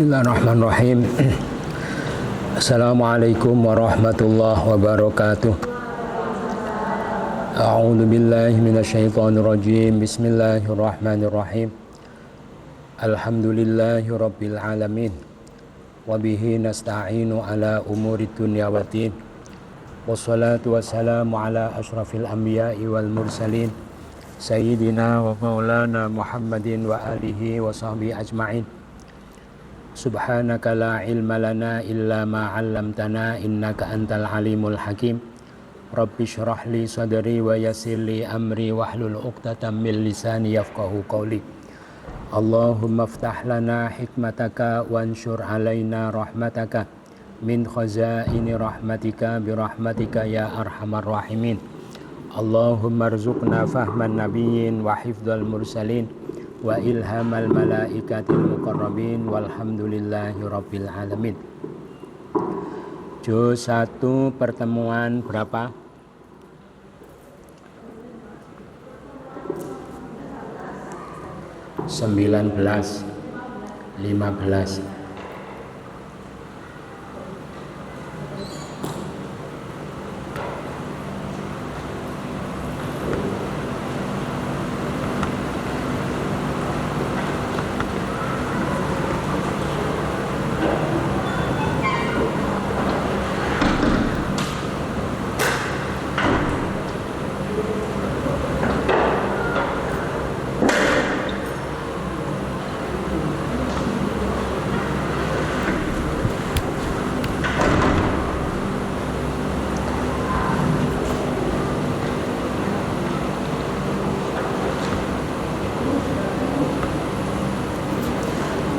Bismillahirrahmanirrahim. Assalamualaikum warahmatullahi wabarakatuh. A'udzu billahi minasyaitonir rajim. Bismillahirrahmanirrahim. Alhamdulillahi rabbil alamin. Wa bihi nasta'inu ala umurid dunya waddin. Wassalatu wassalamu ala asyrafil anbiya'i wal mursalin. Sayyidina wa maulana Muhammadin wa alihi wa sahbihi ajma'in. Subhanaka la ilma lana illa ma 'allamtana innaka antal alimul hakim. Rabbi shrah li sadri wa yassir li amri wahlul 'uqdatam min lisani yafqahu qawli. Allahumma iftah lana hikmataka wanshur alaina rahmataka min khazaini rahmatika bi rahmatika ya arhamar rahimin. Allahumma rzuqna fahman nabiyyin wa hifdzal mursalin wa ilhamal malaikatil muqarrabin walhamdulillahi rabbil alamin. Juz 1 pertemuan berapa? Sembilan belas, 15.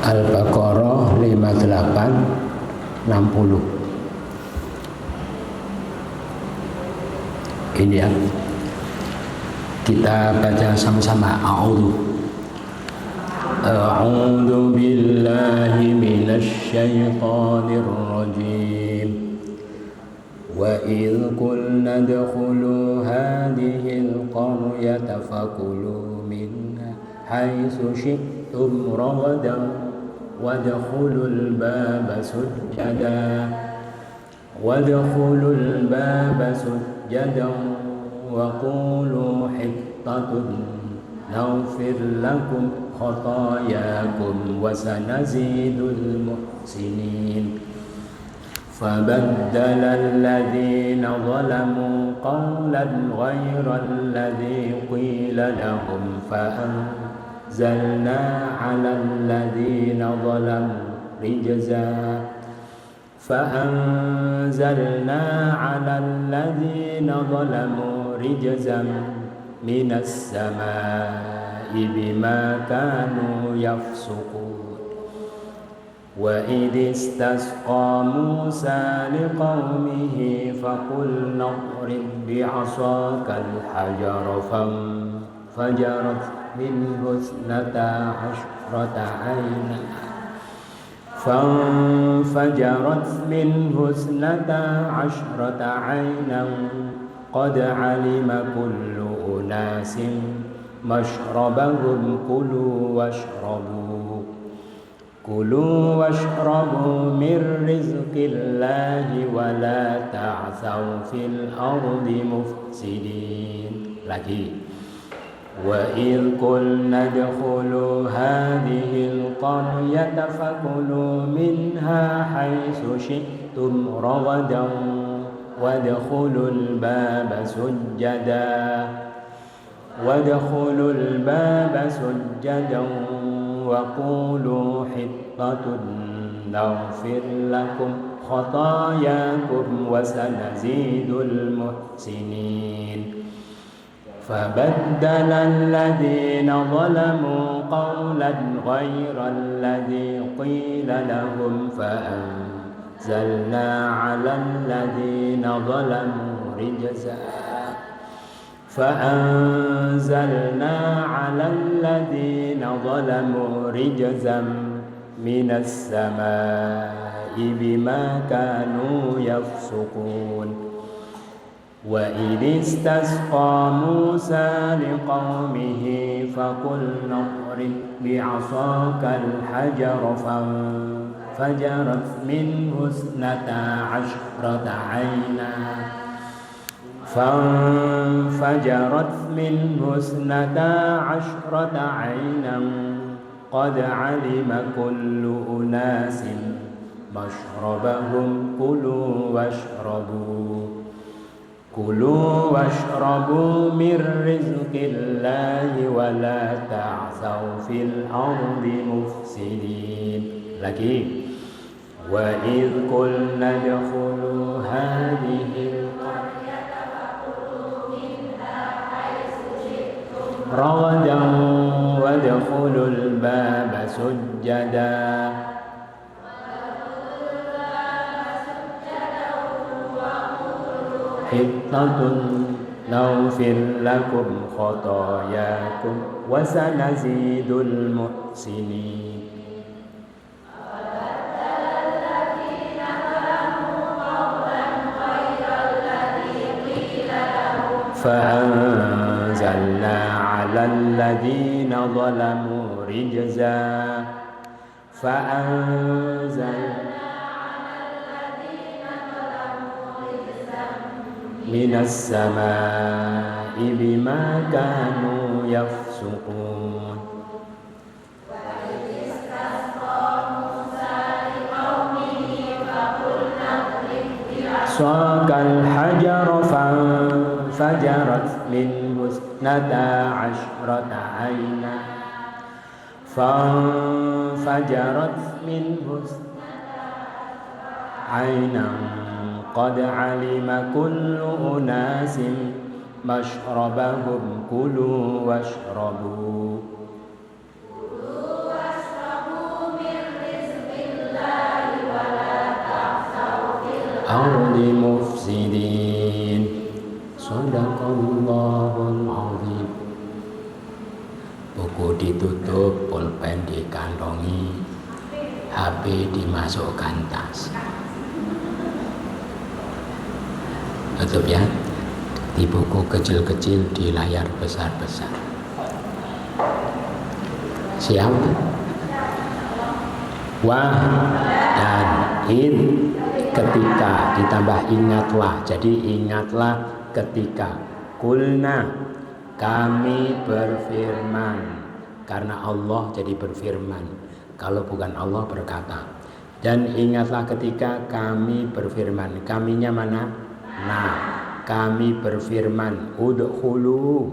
Al-Baqarah 58 60. Ini ya. Kita baca sama-sama. A'udzu billahi minasy syaithanir rajim. Wa idh qulna adkhulu hadhil qaryata fakulu minha haitsu syi'tum ragadan وادخلوا الباب سجدا وقولوا حطة نغفر لكم خطاياكم وسنزيد المحسنين فبدل الذين ظلموا قولا غير الذي قيل لهم فأنزلنا على الذين ظلموا رجزا من السماء بما كانوا يفسقون وإذ استسقى موسى لقومه فقلنا اضرب بعصاك الحجر فانفجرت منه اثنتا عشرة عينا قد علم كل أناس مشربهم كلوا واشربوا من رزق الله ولا تعثوا في الأرض مفسدين. Lagi. وَإِذْ قُلْنَا ادْخُلُوا هَٰذِهِ الْقَرْيَةَ فَكُلُوا مِنْهَا حَيْثُ شِئْتُمْ رَغَدًا وَادْخُلُوا الْبَابَ سُجَّدًا وَقُولُوا حِطَّةٌ نَغْفِرْ لَكُمْ خَطَايَاكُمْ وَسَنَزِيدُ الْمُحْسِنِينَ فبدل الذين ظلموا قولا غير الذي قيل لهم فأنزلنا على الذين ظلموا رجزا من السماء بما كانوا يفسقون وإذ استسقى موسى لقومه فقلنا اضرب بعصاك الحجر فجرت منه اثنتا عشرة عينا فانفجرت منه اثنتا عشرة عينا قد علم كل أناس مشربهم كلوا واشربوا من رزق الله ولا تعثوا في الأرض مفسدين. Lagi وإذ قلنا ادخلوا هذه القرية فكلوا منها حيث شئتم رغدا وادخلوا الباب سجدا حطة نغفر لكم خطاياكم وسنزيد المحسنين. فأنزلنا على الذين ظلموا رجزا من السماء بما كانوا يفسقون. وإذ استسقى موسى لقومه فقلنا اضرب بعصاك الحجر فانفجرت منه اثنتا عشرة عينا عينا قد علم كل أناس مشربهم كلوا واشربوا من رزق الله ولا تعثوا في الأرض مفسدين. Shadaqallahul azim. Buku ditutup, pulpen dikantongi, HP dimasukkan tas. Tutup ya. Di buku kecil-kecil, di layar besar-besar. Siap? Wah dan in ketika ditambah ingatlah. Jadi ingatlah ketika kulna kami berfirman. Karena Allah jadi berfirman. Kalau bukan Allah berkata. Dan ingatlah ketika kami berfirman. Kaminya mana? Nah, kami berfirman, udkhulu,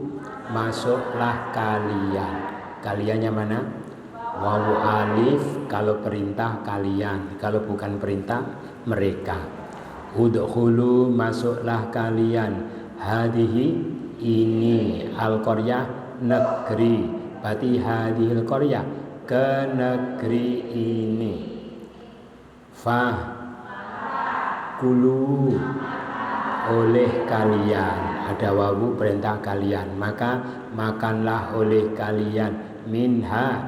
masuklah kalian. Kaliannya mana? Wawu alif, kalau perintah kalian, kalau bukan perintah mereka. Udkhulu, masuklah kalian. Hadihi, ini al-qaryah, negeri. Berarti hadihil qaryah, ke negeri ini. Kulu, oleh kalian, ada wawu perintah kalian, maka makanlah oleh kalian, minha,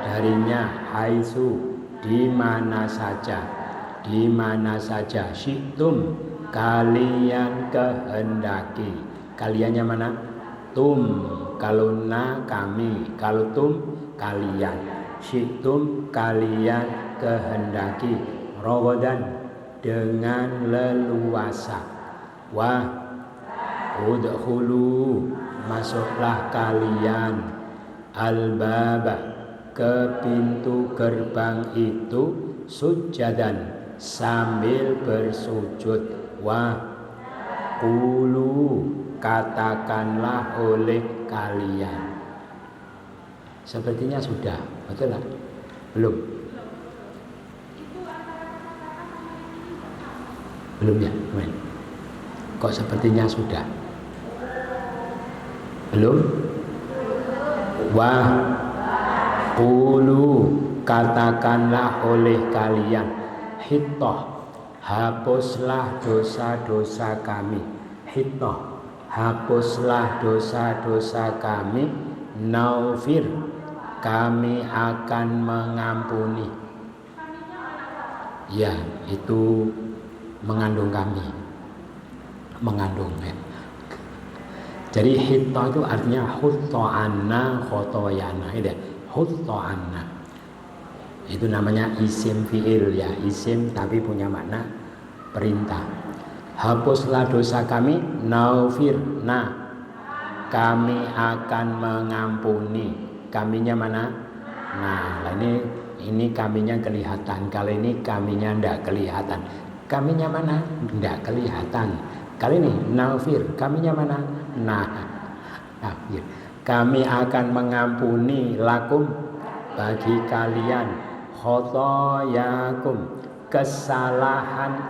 darinya, haitsu, di mana saja, syi'tum, kalian kehendaki. Kaliannya mana? Tum, kalau na kami, kalau tum kalian, syi'tum kalian kehendaki, rawadan dengan leluasa. Wah, udkhulu, masuklah kalian, al-baba, ke pintu gerbang itu, sujadan, sambil bersujud. Wah, qulu, katakanlah oleh kalian. Sepertinya sudah, betul lah? Belum? Belum ya? Kok sepertinya sudah? Belum? Wah, qulu, katakanlah oleh kalian, hittah, hapuslah dosa-dosa kami. Hittah, hapuslah dosa-dosa kami. Naufir, kami akan mengampuni. Ya, itu mengandung kami. Mengandung ya. Jadi hittah itu artinya hutta anna khotoyana. Hutta anna. Itu namanya isim fi'il ya, isim tapi punya makna perintah. Hapuslah dosa kami, naufir, nah kami akan mengampuni. Kaminya mana? Nah, ini kaminya kelihatan. Kali ini kaminya tidak kelihatan. Kaminya mana? Tidak kelihatan. Kali ini naufir, kaminya mana? Nah, kami akan mengampuni lakum bagi kalian khotoyakum kesalahan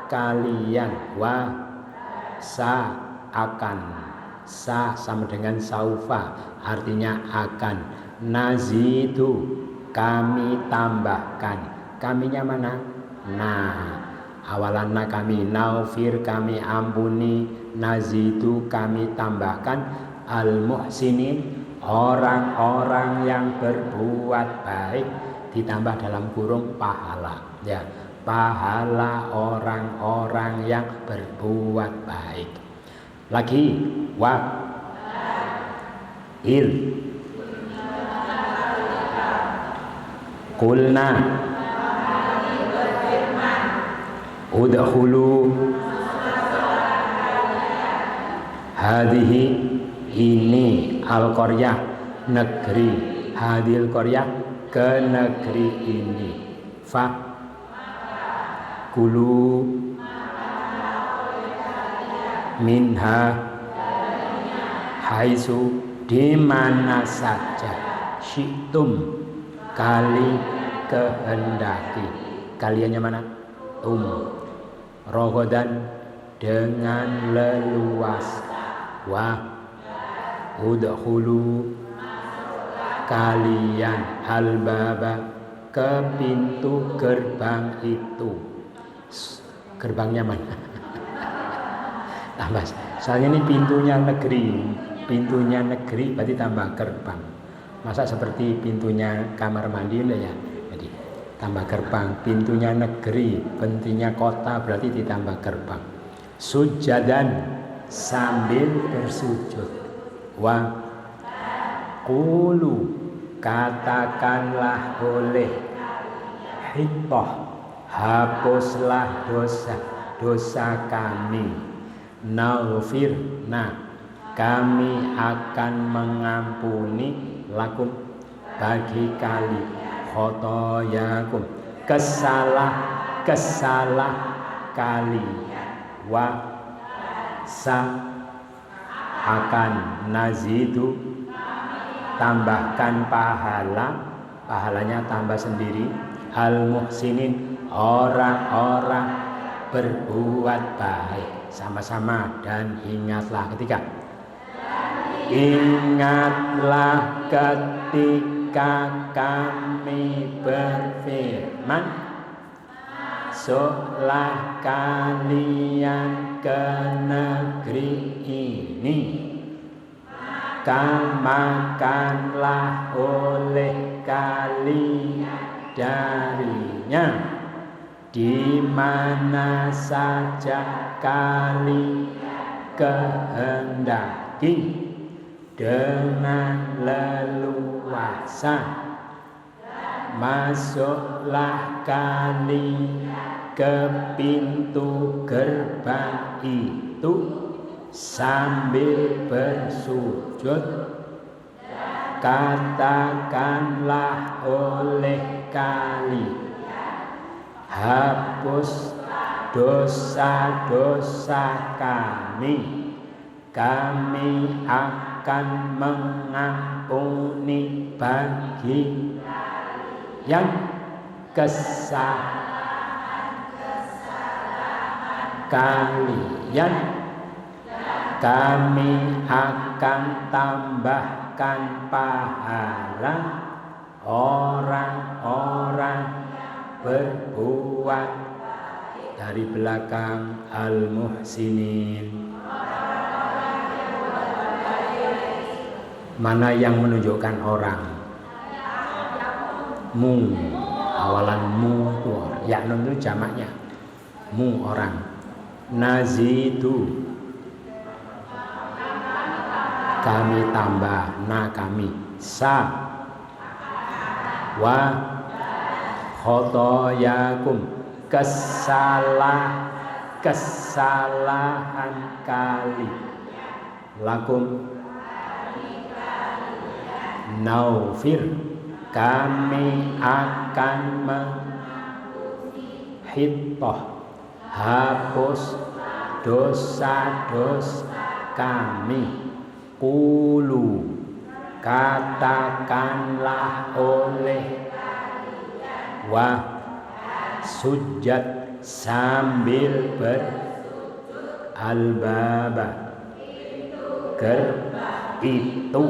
kalian akan sama dengan saufa artinya akan nazidu kami tambahkan kaminya mana nah awalanna kami naufir kami ampuni nazidu kami tambahkan al muhsinin orang-orang yang berbuat baik ditambah dalam kurung pahala ya pahala orang-orang yang berbuat baik lagi kulna udkhulu hadhihi ini al-qaryah negeri hadil qaryah ke negeri ini kulu minha haitsu di mana saja syi'tum kali kehendaki kaliannya mana rogodan dengan leluas udkhulu kalian al-baba ke pintu gerbang itu gerbangnya mana tambah soalnya ini pintunya negeri berarti tambah gerbang masa seperti pintunya kamar mandi ya jadi tambah gerbang pintunya negeri pintunya kota berarti ditambah gerbang sujadan sambil bersujud qulu katakanlah oleh hitoh hapuslah dosa kami naufir nah kami akan mengampuni lakum bagi kali khotoyakum kesalah kali akan nazidu tambahkan pahalanya tambah sendiri al muhsinin orang-orang berbuat baik sama-sama dan ingatlah ketika kami berfirman masuklah kalian ke negeri ini makanlah oleh kalian darinya di mana saja kalian kehendaki dengan leluasa masuklah kalian ke pintu gerbang itu sambil bersujud katakanlah oleh kalian hapus dosa-dosa kami akan mengampuni bagi yang kesalahan kalian kami akan tambahkan pahala orang-orang berbuat dari belakang al-muhsinin mana yang menunjukkan orang mu awalan mu itu ya nun itu jamaknya mu orang nazidu kami tambah kami wa khotoyakum kesalahan kali lakum naufir kami akan menghitoh hapus dosa-dosa kami. Qulu katakanlah oleh wa sujud sambil albaba itu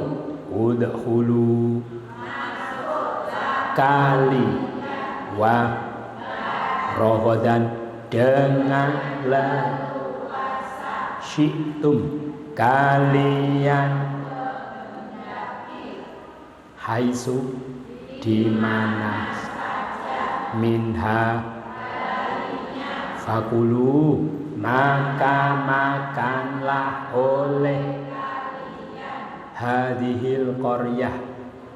udkhulu kali wa rohodan dengan syi'tum kalian haisu di mana minha fakulu maka makanlah oleh hadhil qaryah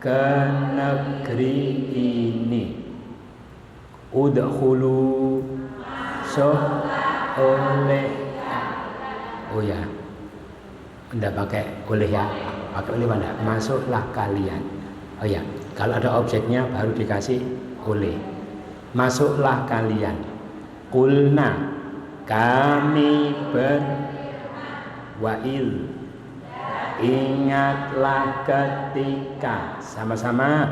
ke negeri ini udkhulu oleh ya enggak pakai oleh ya pakai oleh mana masuklah kalian ya kalau ada objeknya baru dikasih oleh masuklah kalian kulna kami berwail ingatlah ketika sama-sama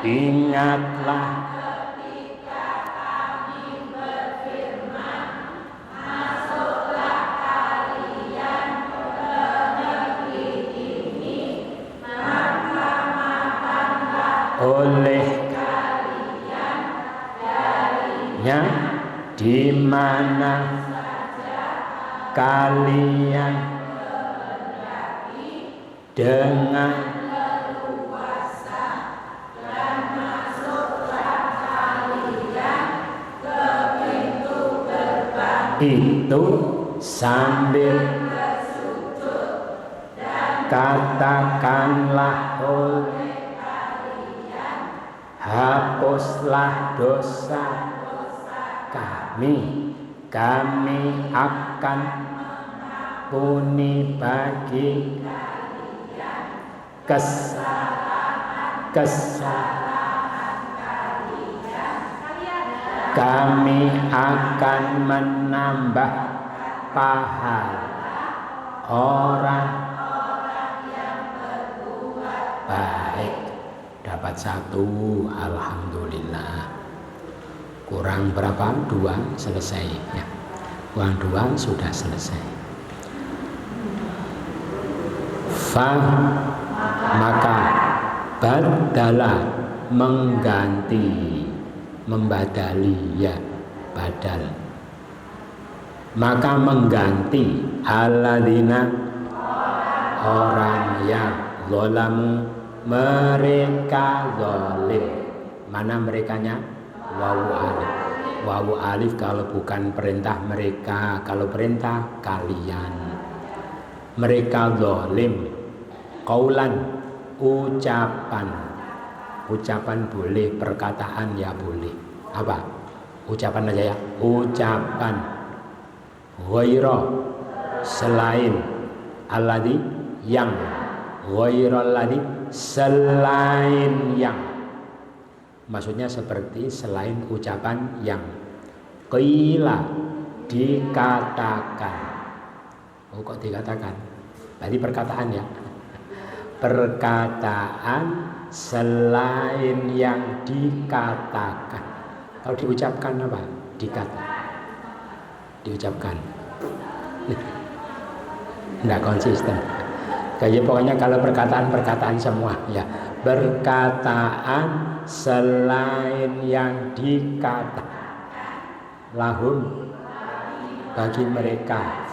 ingatlah oleh kalian di mana kalian dengan leluasa dan masuklah kalian ke pintu gerbang itu sambil bersujud dan katakanlah oleh hapuslah dosa kami akan mengampuni bagi kesalahan kalian kami akan menambah pahala orang yang berbuat baik. Dapat 1, alhamdulillah. Kurang berapa? 2 selesai ya. Kurang 2 sudah selesai. Maka badala mengganti membadali ya badal. Maka mengganti alladzina orang yang zalamu mereka zalim. Mana merekanya? Wawu alif kalau bukan perintah mereka, kalau perintah kalian. Mereka zalim. Qaulan ucapan boleh, perkataan ya boleh. Apa? Ucapan aja ya. Ucapan ghaira selain alladzi yang ghairal ladzi selain yang, maksudnya seperti selain ucapan yang qila dikatakan. Oh kok dikatakan? Berarti perkataan ya. Perkataan selain yang dikatakan. Kalau diucapkan apa? Diucapkan. Enggak konsisten. Kayak pokoknya kalau perkataan semua ya. Perkataan selain yang dikatakan lahum bagi mereka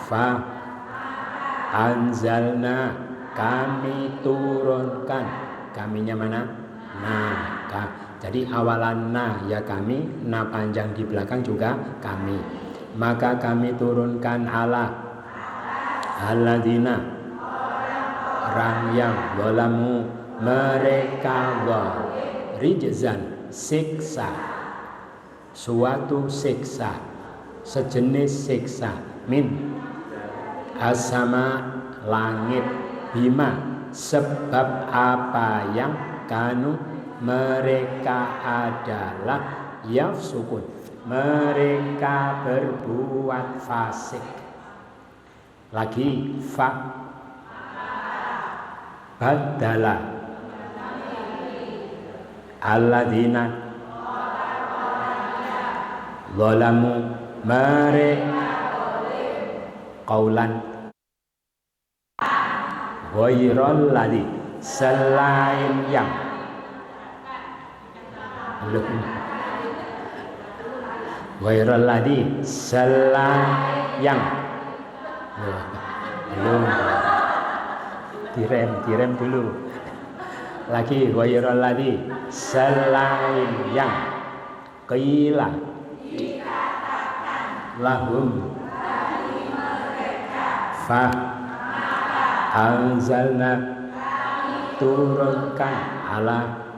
anzalna kami turunkan. Kaminya mana? Jadi awalan ya kami, panjang di belakang juga kami. Maka kami turunkan alladzina orang yang zalamu mereka rijzan siksa, suatu siksa, sejenis siksa, min asama langit, bima sebab apa yang kanu mereka adalah yafsukun mereka berbuat fasik. Lagi fa badala alladzina zalamu mereka qaulan ghairal ladzi selain yang ghairal ladzi selain yang belum direm dulu lagi ghairal ladzi selain yang qila lahum fa anzalna turunkan ala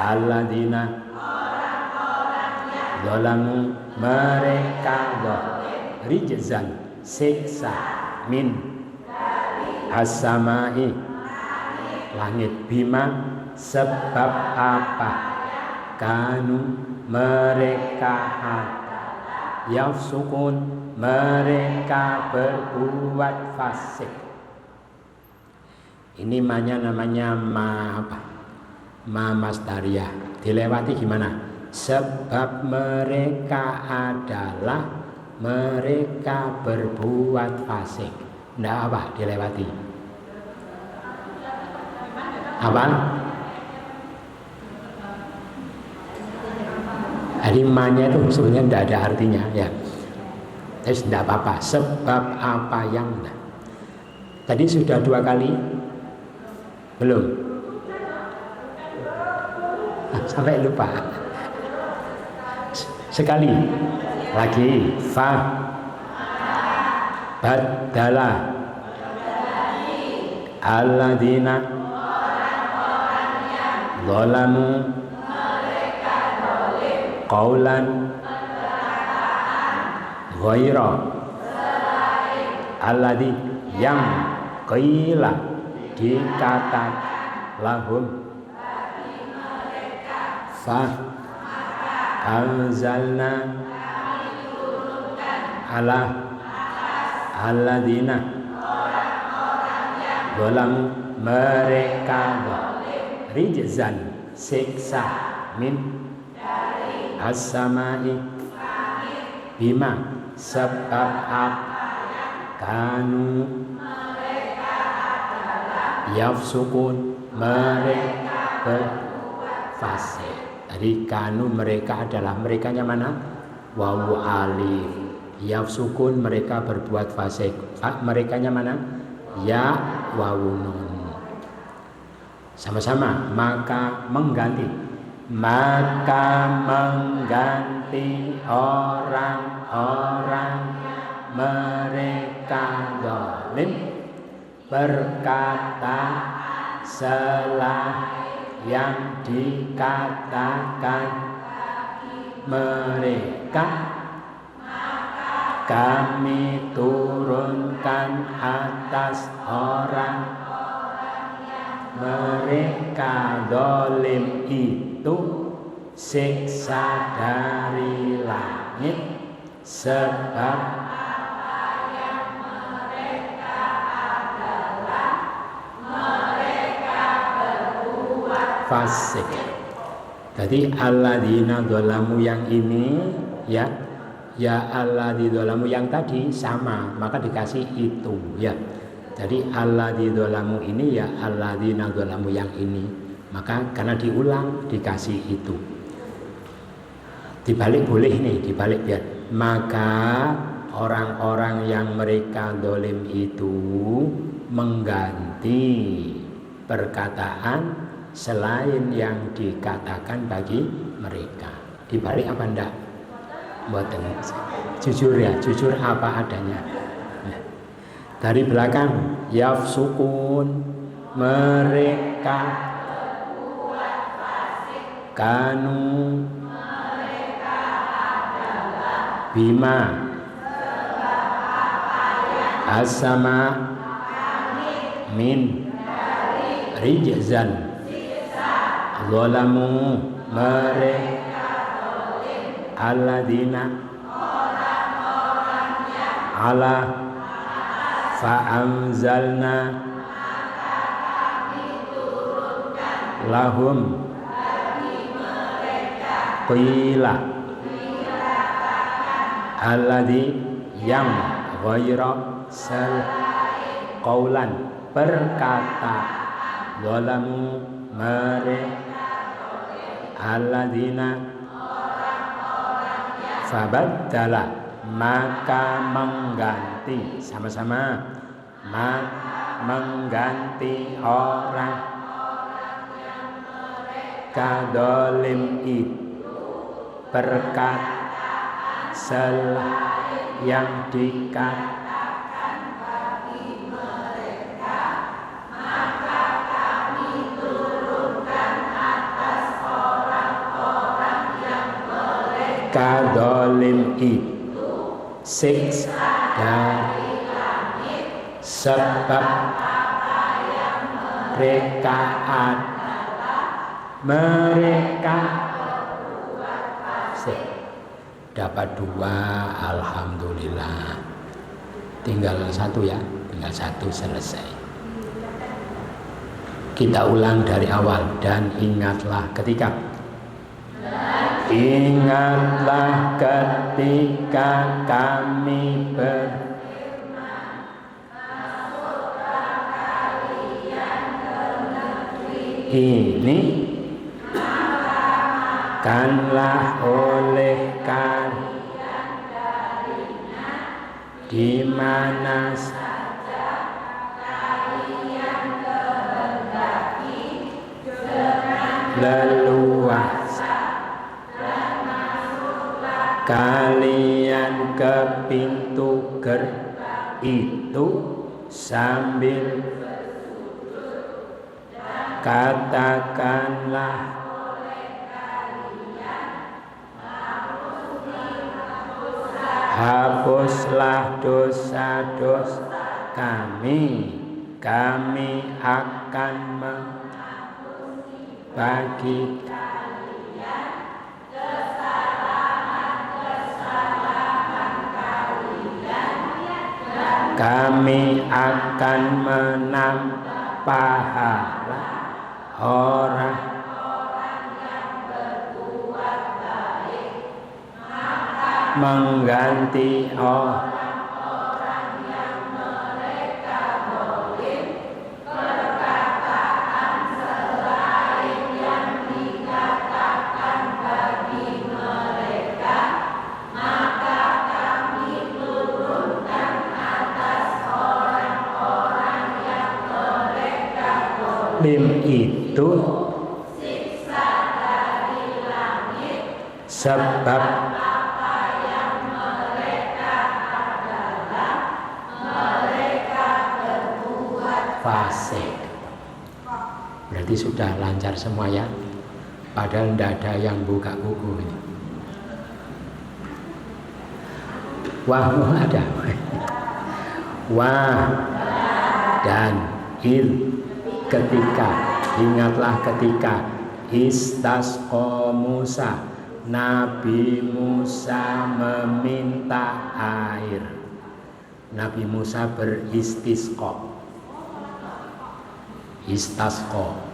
alladzina zalamu mereka rijzan siksa min as-samai langit bima sebab apa kanu mereka yafsukun mereka berbuat fasik. Ini namanya ma masdariyah. Dilewati gimana? Sebab mereka adalah mereka berbuat fasik. Nggak apa dilewati? Apa? Jadi ma-nya itu sebenarnya tidak ada artinya ya. Terus tidak apa-apa. Sebab apa yang enggak. Tadi sudah 2 kali. Belum. Sampai lupa. Sekali. Lagi. Fa badala alladzina zalamu qaulan ghaira alladzi yang qila dikata lahum fa anzalna ala alladzina zalamu mereka rijzan siksa min as-samai bima sebab kanu yafsukun mereka berfasik. Jadi kanu mereka adalah merekanya mana? Wawu alif. Yafsukun mereka berbuat fasik. Merekanya mana? Ya wawu nun. Sama-sama maka mengganti orang-orang mereka zalim berkata selah yang dikatakan mereka kami turunkan atas orang mereka zalim itu siksa dari langit sebab apa yang mereka adalah mereka berbuat fasik. Jadi alladzina dzalamu yang ini ya alladzina dzalamu yang tadi sama maka dikasih itu ya. Jadi alladzina dzalamu ini ya alladzina dzalamu yang ini. Maka karena diulang dikasih itu. Dibalik boleh nih, dibalik biar. Maka orang-orang yang mereka zalim itu mengganti perkataan selain yang dikatakan bagi mereka. Dibalik apa enggak? Mboten. Jujur ya, jujur apa adanya. Dari belakang yafsukun mereka berbuat fasik kanu bima asama min rijzan zalamu mereka alladzina ala fa'anzalna lahum qila alladzi yang ghaira sal qaulan berkata zalamu mereka alladzina fabaddala maka mengganti sama-sama mengganti orang kadolim itu berkat yang dikatakan bagi mereka maka kami turunkan atas orang-orang yang mereka dolim itu siksa dari langit sebab apa yang mereka mereka berbuat fasik. Dapat 2, alhamdulillah. Tinggal 1 ya, tinggal 1 selesai. Kita ulang dari awal. Dan ingatlah ketika kami ini kanlah oleh kalian darinya di mana saja kalian kehendaki dengan leluasa dan masuklah kalian ke pintu gerbang itu sambil katakanlah hapuslah dosa-dosa kami akan bagi kalian kesalahan kalian kami akan menambah pahala orang yang berbuat baik mengganti orang-orang yang mereka zalim perkataan selain yang dikatakan bagi mereka maka kami turunkan atas orang-orang yang mereka zalim itu siksa dari langit sebab fasik. Berarti sudah lancar semua ya. Padahal tidak ada yang buka buku ini. Wah, ada. Wah dan ketika, ingatlah ketika istasqa Musa, Nabi Musa meminta air. Nabi Musa beristisqa.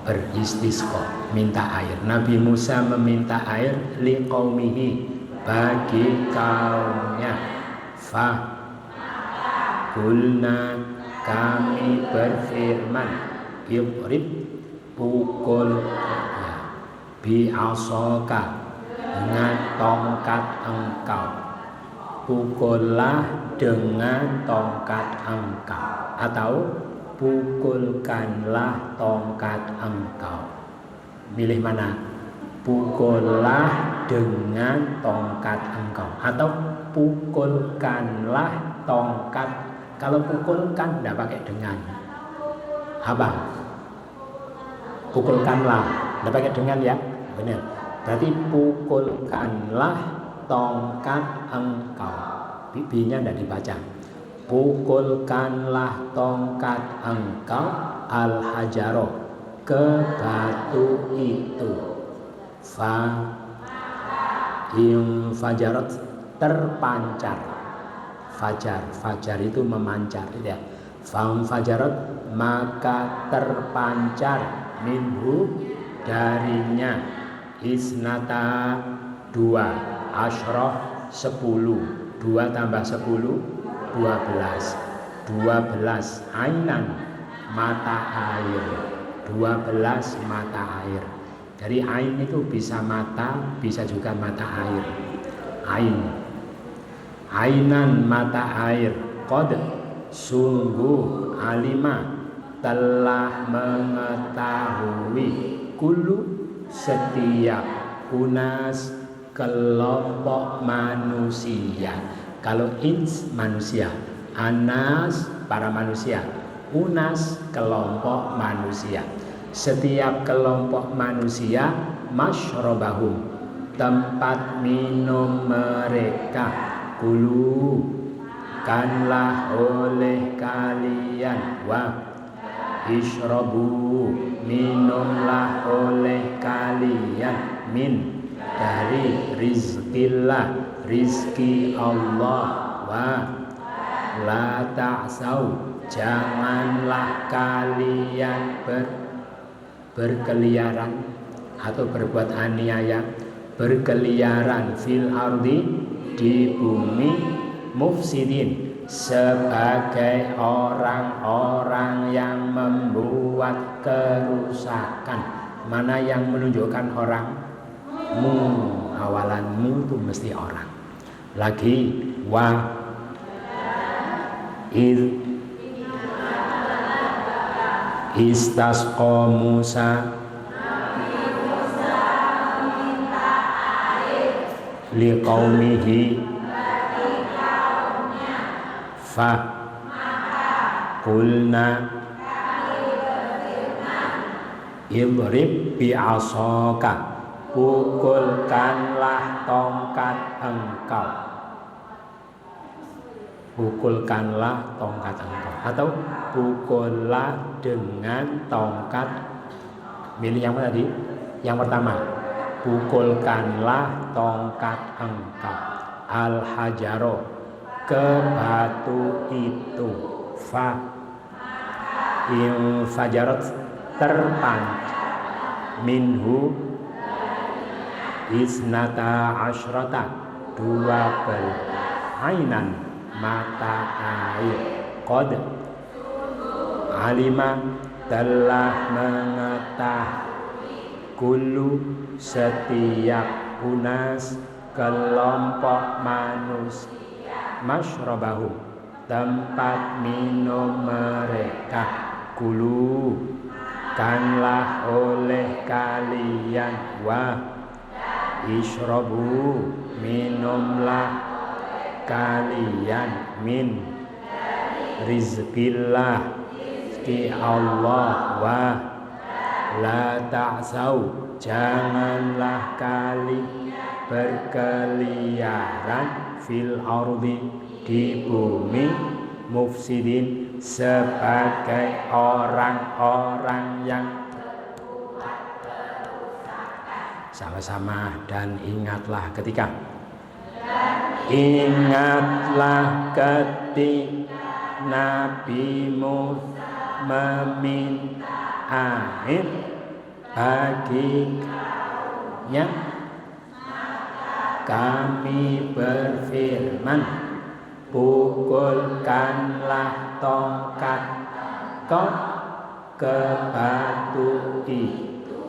Beristisqa, minta air. Nabi Musa meminta air liqaumihi, bagi kaumnya. Qulna, kami berfirman, idrib, pukul ya, bi'asaka, dengan tongkat engkau. Pukullah dengan tongkat engkau, atau pukulkanlah tongkat engkau. Milih mana? Pukullah dengan tongkat engkau, atau pukulkanlah tongkat. Kalau pukulkan tidak pakai dengan. Apa? Pukulkanlah, tidak pakai dengan ya. Benar. Berarti pukulkanlah tongkat engkau. Bibinya tidak dibaca. Pukulkanlah tongkat engkau al-hajaro, ke batu itu. Fajarat, terpancar. Fajar itu memancar, ya. Fajarat, maka terpancar minhu, darinya, isnata, 2, asyroh, 10, 2 tambah 10, 12, 12 ainan, mata air, 12 mata air. Dari ain itu bisa mata, bisa juga mata air. Ainan, mata air. Qad, sungguh, alima, telah mengetahui, kullu, setiap, unas, kelompok manusia. Kalau ins, manusia, anas, para manusia, unas, kelompok manusia. Setiap kelompok manusia, masyrobahum, tempat minum mereka, kulu, kanlah oleh kalian, wa ishrobu, minumlah oleh kalian, min, dari rizkillah, rizki Allah, wa la ta'sau, janganlah kalian berkeliaran atau berbuat aniaya, berkeliaran fil ardi, di bumi, mufsidin, sebagai orang-orang yang membuat kerusakan. Mana yang menunjukkan orang? Mu, awalanmu itu mesti orang. Lagi, wa istasqa Musa, liqaumihi, fa qulna idrib bi'asaka, pukulkanlah tongkat engkau. Pukulkanlah tongkat engkau, atau pukullah dengan tongkat. Milih yang mana tadi? Yang pertama, pukulkanlah tongkat engkau al-hajaro, ke batu itu. Fajarat, terpancar, minhu, isnata asyrata, 12 ainan, mata air. Qad, alima, telah mengetahui, kullu, setiap, unas, kelompok manusia, masyrabahu, tempat minum mereka, kulu, kanlah oleh kalian, wa ishrabu, minumlah kalian, min, rizkillah, rizki Allah, wa la ta'sau, janganlah kalian berkeliaran fil ardi, di bumi, mufsidin, sebagai orang-orang yang sama-sama. Dan ingatlah ketika Nabi Musa meminta air baginya, kami berfirman, pukulkanlah tongkat kau ke batu itu,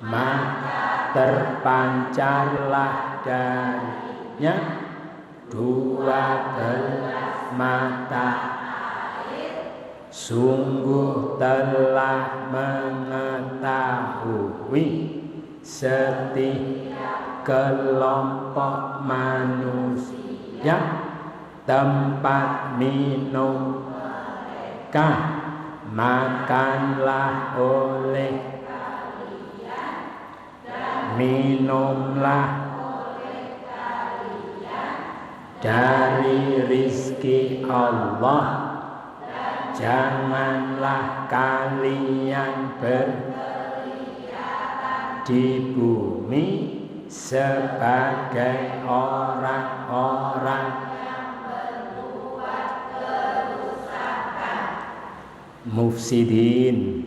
maka terpancarlah darinya 12 mata air. Sungguh telah mengetahui setiap kelompok manusia tempat minum mereka, makanlah oleh kalian minumlah dari rizki Allah, janganlah kalian di bumi sebagai orang-orang mufsidin,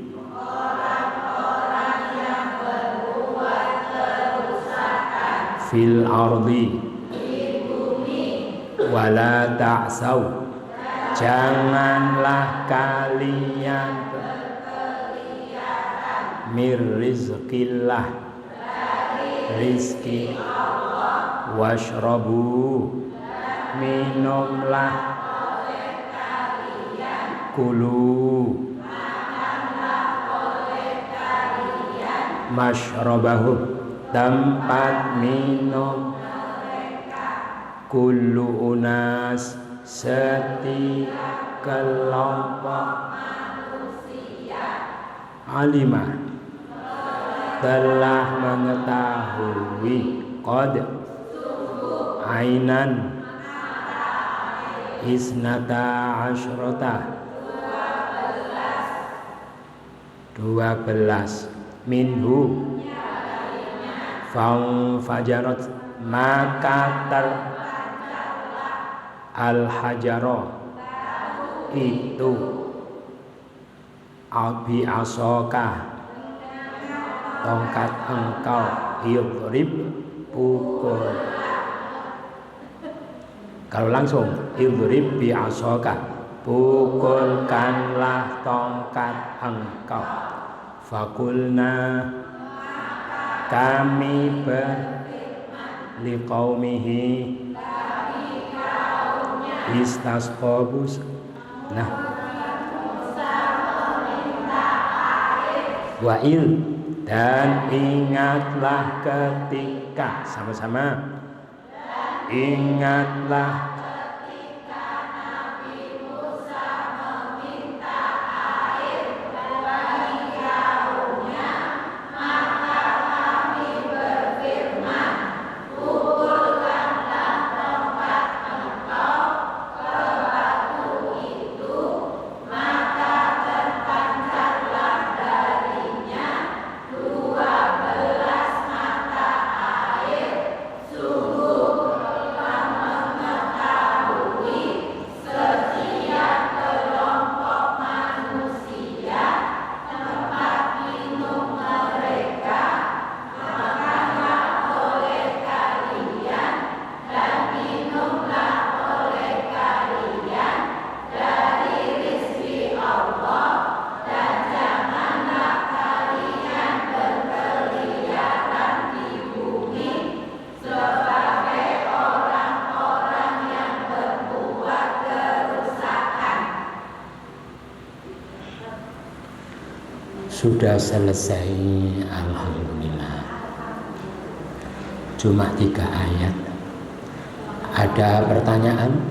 fil ardi, wala ta'saw, janganlah kalian mir rizqillah, rizki washrabu, minumlah kulu mashrabahu, tempat minum kullu unas, setiap kelompok alimah, telah mengetahui qad ainan isnata asyrota 12 minhu fajarat, maka al hajaro itu abi asoka, tongkat engkau, idrib pukul. Kalau langsung idrib bi asoka, pukulkanlah tongkat engkau. Fakulna, kami liqaumihi, istasqobus, nah wa'il, dan ingatlah ketika, sama-sama, ingatlah sudah selesai, alhamdulillah. Cuma 3 ayat. Ada pertanyaan?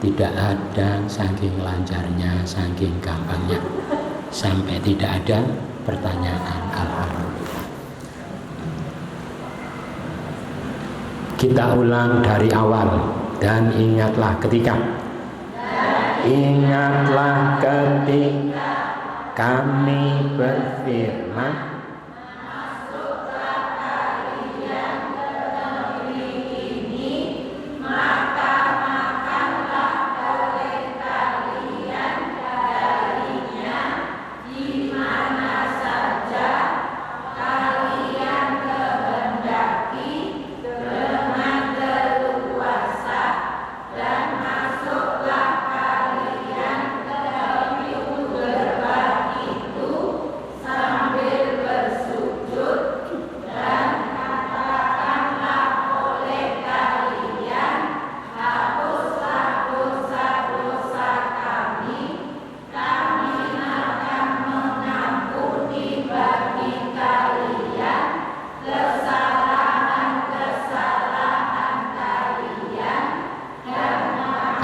Tidak ada, saking lancarnya, saking gampangnya, sampai tidak ada pertanyaan, alhamdulillah. Kita ulang dari awal, dan ingatlah ketika kami berfirman,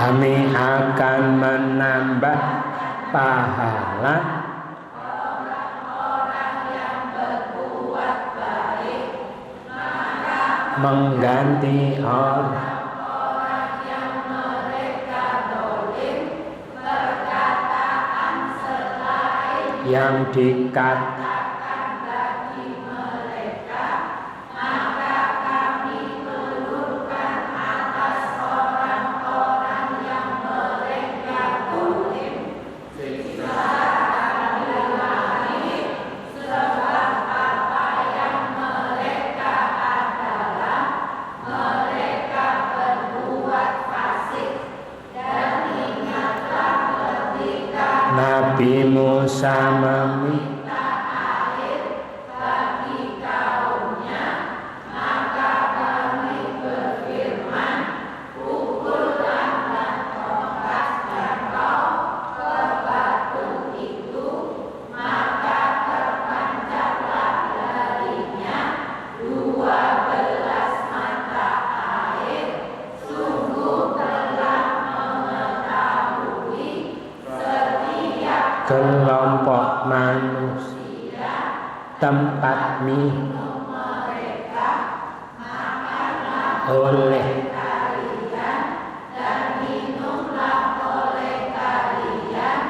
kami akan menambah pahala orang-orang yang berbuat mengganti orang yang mereka dolim, perkataan selain yang dikatakan katakan bagi mereka, maka kami telurkan atas orang-orang yang mereka dolim siksaan di langit, sebab apa yang mereka adalah mereka berbuat fasik. Dan ingatlah ketika Nabi Musa meminta minta air bagi kaumnya, maka kami berfirman, pukullah tongkat engkau ke batu itu, maka terpancarlah darinya 12 mata air. Sungguh telah mengetahui setiap kelompok manusia tempat minum mereka, makanlah oleh kalian dan minumlah oleh kalian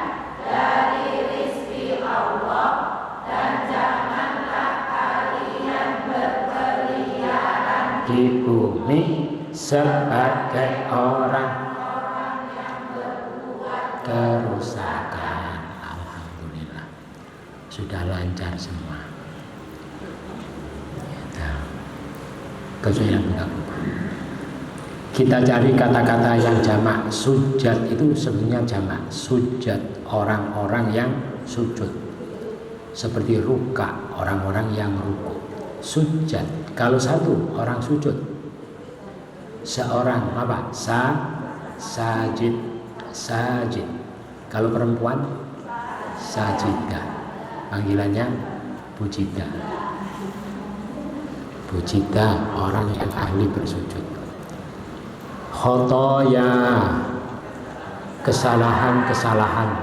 dari rizki Allah, dan janganlah kalian berkeliaran di bumi sebagai orang yang berbuat kerusakan. Alhamdulillah sudah lancar semua. Kecuali yang buka-buka. Kita cari kata-kata yang jamak. Sujud itu sebenarnya jamak. Sujud, orang-orang yang sujud. Seperti ruka, orang-orang yang ruku. Sujud, kalau satu orang sujud, seorang apa? Sajid. Sajid. Kalau perempuan sajidah. Panggilannya bujida. Bujida, orang yang ahli bersujud. Khotoya, kesalahan-kesalahan.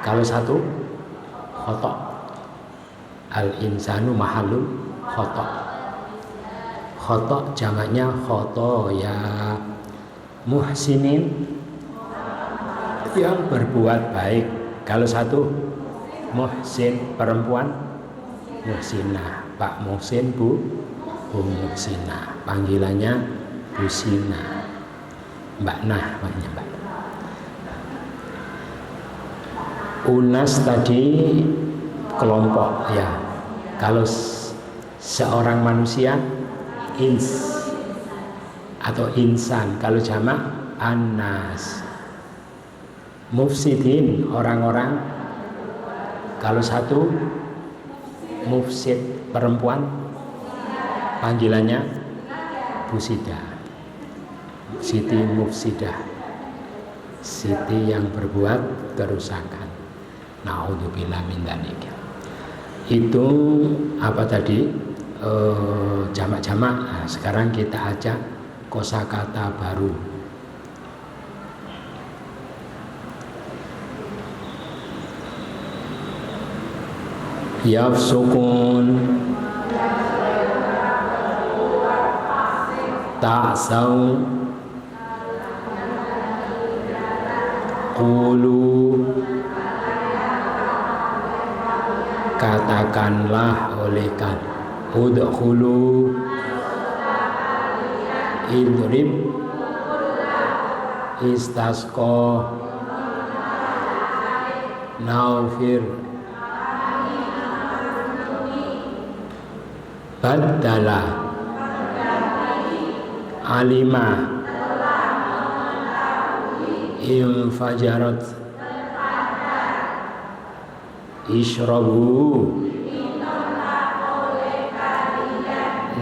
Kalau satu khoto, al insanu mahalul khoto. Khoto jamaknya khotoya. Muhsinin, yang berbuat baik. Kalau satu muhsin, perempuan muhsinah. Pak Muhsin, Bu Muhsinah. Panggilannya Bu Sina. Mbak Nah namanya Mbak. Unas tadi kelompok ya. Kalau seorang manusia ins atau insan. Kalau jamak anas. Mufsidin, orang-orang. Kalau satu mufsid, perempuan, panggilannya busida. Siti mufsidah, Siti yang berbuat kerusakan. Naudzubillah min dzalik. Itu apa tadi? Jamak-jamak. Nah, sekarang kita ajak kosakata baru. Yafsukun, ta'sau, qulu, katakanlah oleh kan, udkhulu, idrib, istasqa, naufir, badala, alima, infajarat, ishrabu,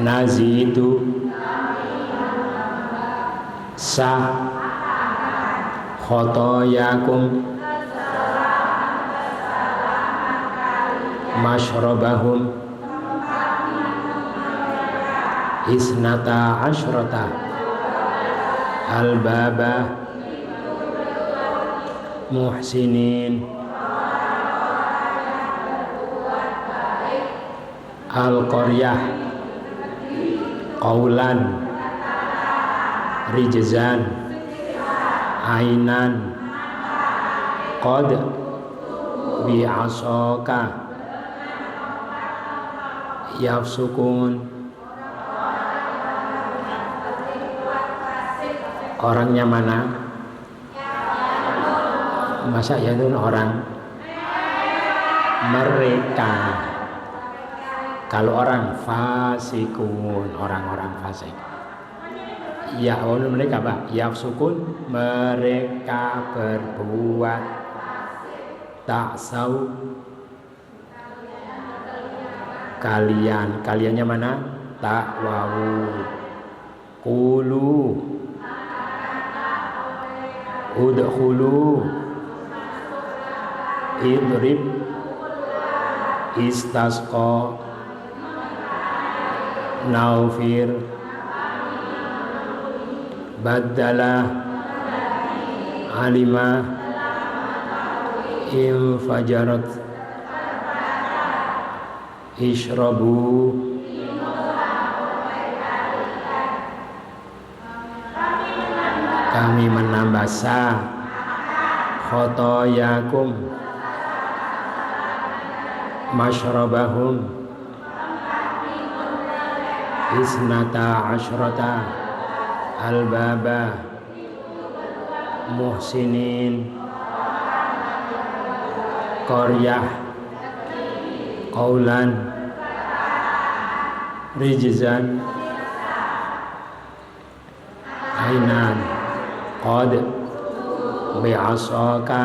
nazidu, sah, khotoyakum, mashrabahum, isnata asyrata, albaba, muhsinin, al-qaryah, qaulan, rijzan, ainan, qad bi'asaka yafsukun. Orangnya mana? Masa ya itu orang? Mereka. Kalau orang fasikun, orang-orang fasik. Ya, mereka apa? Yafsukun, mereka berbuat taksau. Kaliannya mana? Takwawu. Qulu, udkhulu, idrib, istasqa, naufir, baddalah, alimah, infajarat, ishrabu. Kami menambah sa khotoyakum masyrabahum isnata asyrata albaba muhsinin qaryah qaulan rijzan ainan qad bi'asaka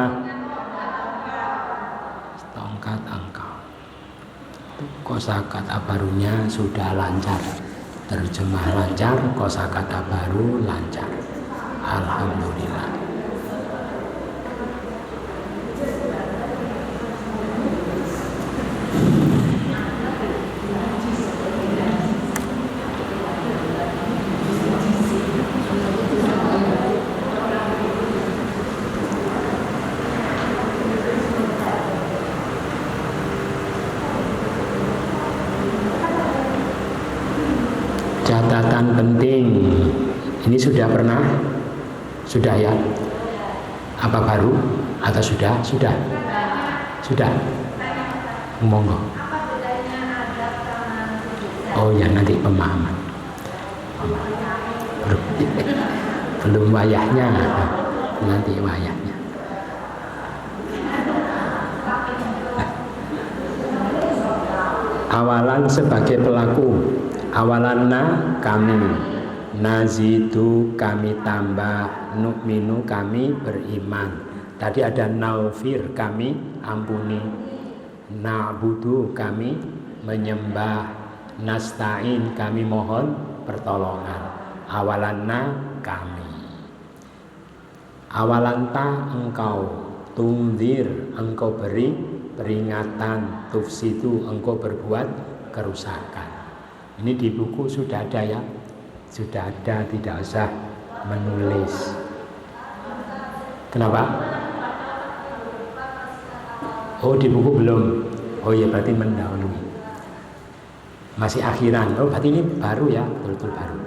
tongkat engkau. Kosakata barunya sudah lancar, terjemah lancar, kosakata baru lancar, alhamdulillah. Catatan penting, ini sudah pernah? Sudah ya? Apa baru? Atau sudah? Sudah? Monggo. Oh ya, nanti pemahaman. Belum wayahnya, nanti wayahnya. Awalan sebagai pelaku. Awalanna kami, nazidu kami tambah, nu'minu kami beriman. Tadi ada naufir kami ampuni, na'budu kami menyembah, nasta'in kami mohon pertolongan. Awalanna kami. Awalanta engkau, tunzir engkau beri peringatan, tufsidu engkau berbuat kerusakan. Ini di buku sudah ada ya, sudah ada, tidak usah menulis. Kenapa? Oh di buku belum. Oh ya berarti mendahului. Masih akhiran. Oh berarti ini baru ya, betul-betul baru.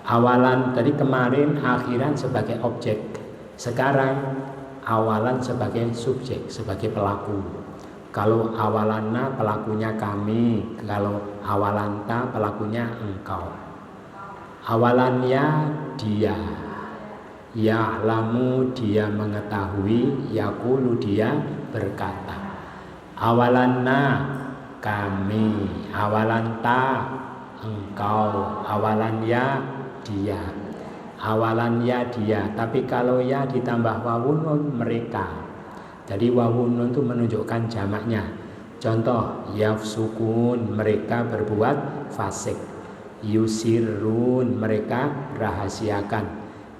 Awalan tadi kemarin akhiran sebagai objek, sekarang awalan sebagai subjek, sebagai pelaku. Kalau awalanna pelakunya kami, kalau awalanta pelakunya engkau. Awalannya dia, ya'lamu dia mengetahui, yaqulu dia berkata. Awalanna kami, awalanta engkau, awalannya dia, awalannya dia. Tapi kalau ya ditambah wawun mereka. Jadi wawun itu menunjukkan jamaknya. Contoh, yafsukun mereka berbuat fasik, yusirun mereka rahasiakan,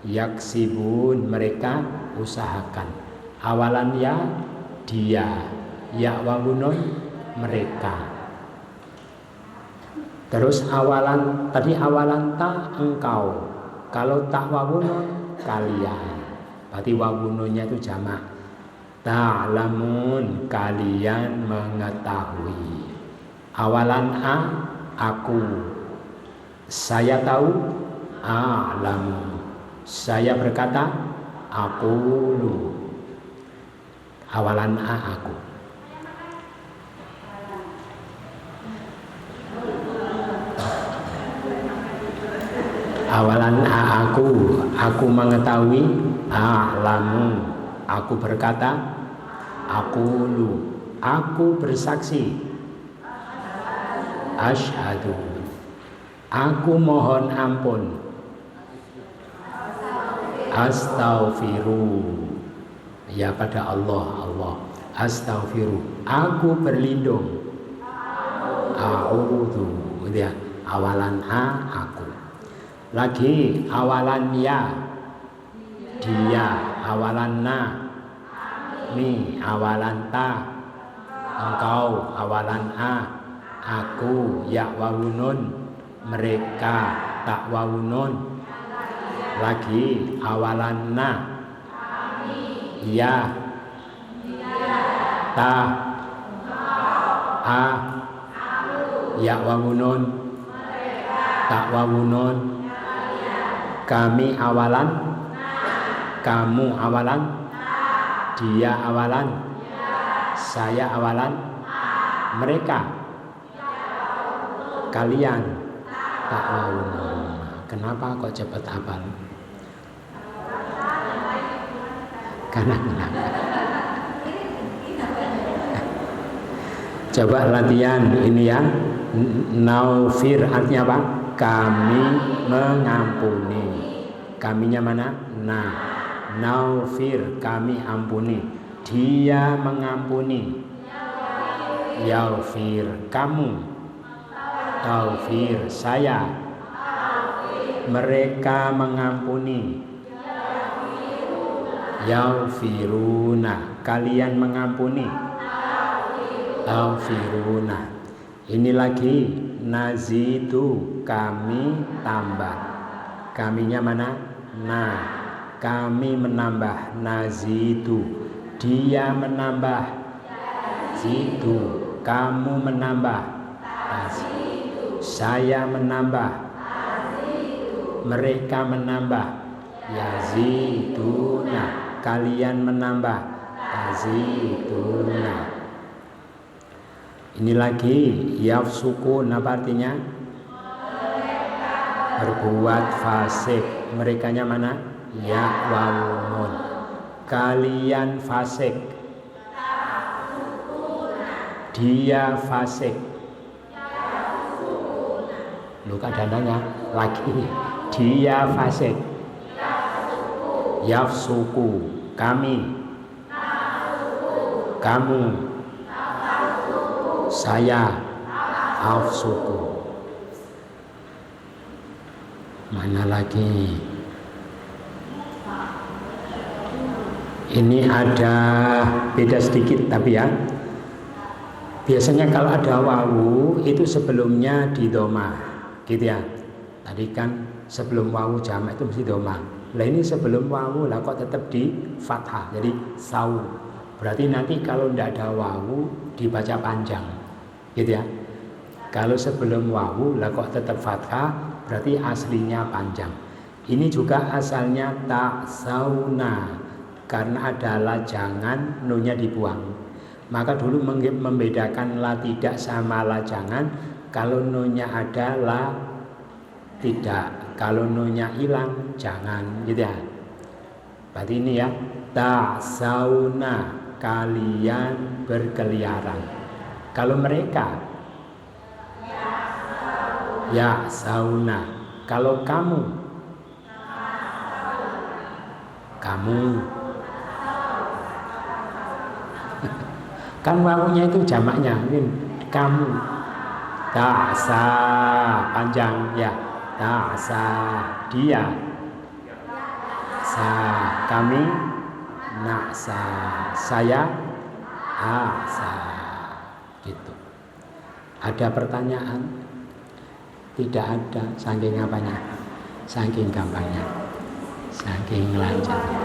yaksibun mereka usahakan. Awalan ya dia, ya wawunun mereka. Terus awalan tadi awalan ta engkau, kalau tak wawunun kalian. Berarti wawununnya itu jamak. Ta'lamun kalian mengetahui. Awalan a aku, Saya tahu, a'lamu. Saya berkata, aqulu. Awalan a aku. Awalan a aku mengetahui, a'lamu. Aku berkata, aqulu. Aku bersaksi, asyhadu. Aku mohon ampun, astaghfiru. Ya pada Allah. Astaghfiru. Aku berlindung, a'udzu. Ya, awalan a aku. Lagi awalan ya, dia. Awalan na, mi. Awalan ta, engkau. Awalan a, aku. Ya wawunun, mereka. Tak wawunun. Lagi awalan na, ya, ta, a. Ya wawunun, tak wawunun. Kami awalan, kamu awalan, dia awalan, saya awalan, mereka, kalian, tak wawunun. Kenapa kok cepat hafal? Karena coba latihan ini ya. Naufir artinya apa? Kami mengampuni. Kaminya mana? Nah. Naufir, kami ampuni. Dia mengampuni. Yaufir, kamu. Taufir, saya. Mereka mengampuni. Yaufiruna, kalian mengampuni. Taufiruna. Ini lagi nazidu, kami tambah. Kaminya mana? Nah, kami menambah. Nazidu, dia menambah. Zidu, kamu menambah. Saya menambah. Mereka menambah. Yaziduna, kalian menambah. Yaziduna. Ini lagi yafsukun, apa artinya? Berbuat fasik. Merekanya mana? Ya wawunun. Kalian fasik. Dia fasik. Lu kadang-kadang lagi. Dia fasik. Yafsuku, kami. Kamu. Saya. Afsuku. Mana lagi? Ini ada beda sedikit tapi ya. Biasanya kalau ada wawu itu sebelumnya di doma, gitu ya. Tadi kan sebelum wawu jamak itu mesti doma. Lah ini sebelum wawu lah kok tetap di fathah. Jadi sau. Berarti nanti kalau tidak ada wawu dibaca panjang. Gitu ya. Kalau sebelum wawu lah kok tetap fathah, berarti aslinya panjang. Ini juga asalnya tak sauna, karena ada lajangan, nunya dibuang. Maka dulu membedakan la tidak sama la jangan. Kalau nunya ada, la tidak. Kalau nunya hilang, jangan, gitu ya. Berarti ini ya, tak sauna, kalian berkeliaran. Kalau mereka, ya sauna. Kalau kamu, kan wawunya itu jamaknya, ini kamu. Ta'sa, panjang ya. Ta'sa, dia. Sa, kami. Na'sa, saya. Asa, gitu. Ada pertanyaan? Tidak ada, saking apanya? Saking gampangnya, saking lancarnya.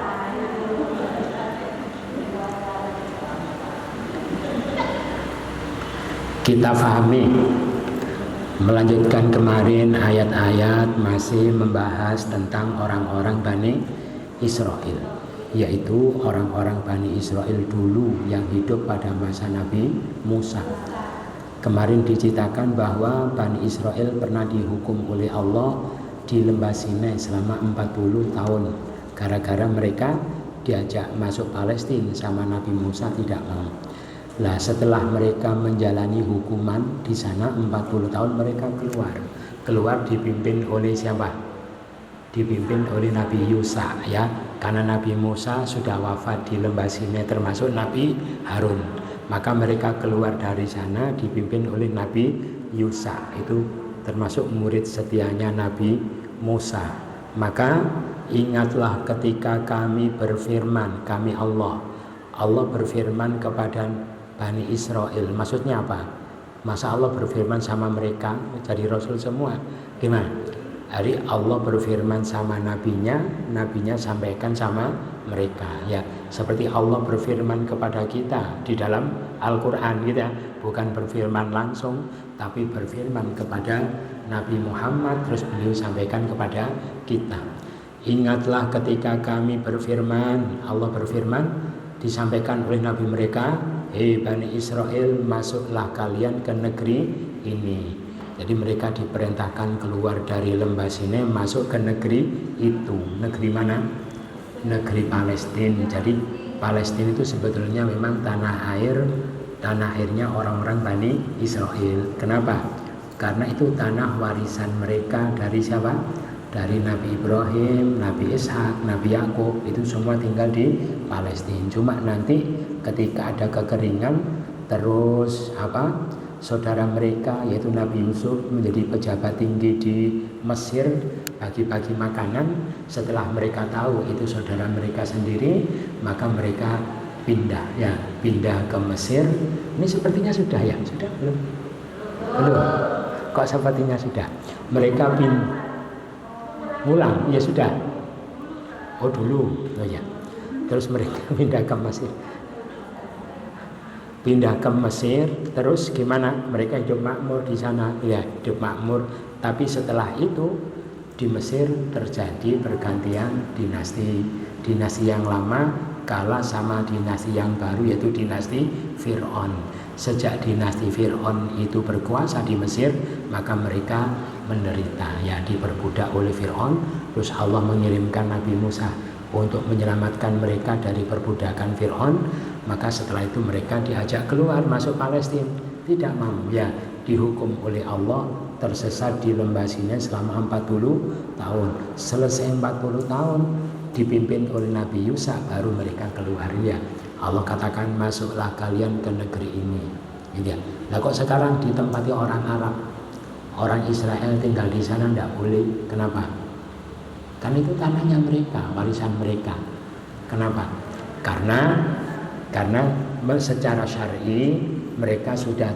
Kita pahami Melanjutkan kemarin ayat-ayat masih membahas tentang orang-orang Bani Israel, yaitu orang-orang Bani Israel dulu yang hidup pada masa Nabi Musa. Kemarin diceritakan bahwa Bani Israel pernah dihukum oleh Allah di lembah Sinai selama 40 tahun gara-gara mereka diajak masuk Palestina sama Nabi Musa tidak mau. Lah setelah mereka menjalani hukuman di sana 40 tahun mereka keluar dipimpin oleh siapa? Dipimpin oleh Nabi Yusa ya, karena Nabi Musa sudah wafat di lembah Sinai termasuk Nabi Harun. Maka mereka keluar dari sana dipimpin oleh Nabi Yusa, itu termasuk murid setianya Nabi Musa. Maka ingatlah ketika kami berfirman, kami Allah berfirman kepada Bani Israel. Maksudnya apa? Masa Allah berfirman sama mereka jadi Rasul semua? Gimana? Hari Allah berfirman sama nabinya sampaikan sama mereka ya, seperti Allah berfirman kepada kita di dalam Al-Quran gitu ya, bukan berfirman langsung tapi berfirman kepada Nabi Muhammad terus beliau sampaikan kepada kita. Ingatlah ketika kami berfirman, Allah berfirman disampaikan oleh nabi mereka, hei Bani Israel, masuklah kalian ke negeri ini. Jadi mereka diperintahkan keluar dari lembah Sinai masuk ke negeri itu. Negeri mana? Negeri Palestina. Jadi Palestina itu sebetulnya memang tanah airnya orang-orang Bani Israel. Kenapa? Karena itu tanah warisan mereka dari siapa? Dari Nabi Ibrahim, Nabi Ishak, Nabi Yakub, itu semua tinggal di Palestina. Cuma nanti ketika ada kekeringan, terus saudara mereka yaitu Nabi Yusuf menjadi pejabat tinggi di Mesir, bagi-bagi makanan. Setelah mereka tahu itu saudara mereka sendiri, maka mereka pindah ke Mesir. Ini sepertinya sudah ya, sudah belum? Belum. Kok sepertinya sudah? Mereka pulang, ya sudah. Oh dulu, oh ya. Terus mereka pindah ke Mesir. Terus gimana? Mereka hidup makmur di sana, ya hidup makmur. Tapi setelah itu di Mesir terjadi pergantian dinasti. Dinasti yang lama kalah sama dinasti yang baru yaitu dinasti Fir'aun. Sejak dinasti Fir'aun itu berkuasa di Mesir, maka mereka menderita ya, diperbudak oleh Fir'aun. Terus Allah mengirimkan Nabi Musa untuk menyelamatkan mereka dari perbudakan Fir'aun. Maka setelah itu mereka diajak keluar masuk Palestina, tidak mau ya, dihukum oleh Allah tersesat di lembah Sinai selama 40 tahun. Selesai 40 tahun dipimpin oleh Nabi Yusa baru mereka keluar ya. Allah katakan masuklah kalian ke negeri ini gitu ya. Nah kok sekarang ditempati orang Arab, orang Israel tinggal di sana tidak boleh? Kenapa? Kan itu tanahnya mereka, warisan mereka. Kenapa? Karena secara syar'i mereka sudah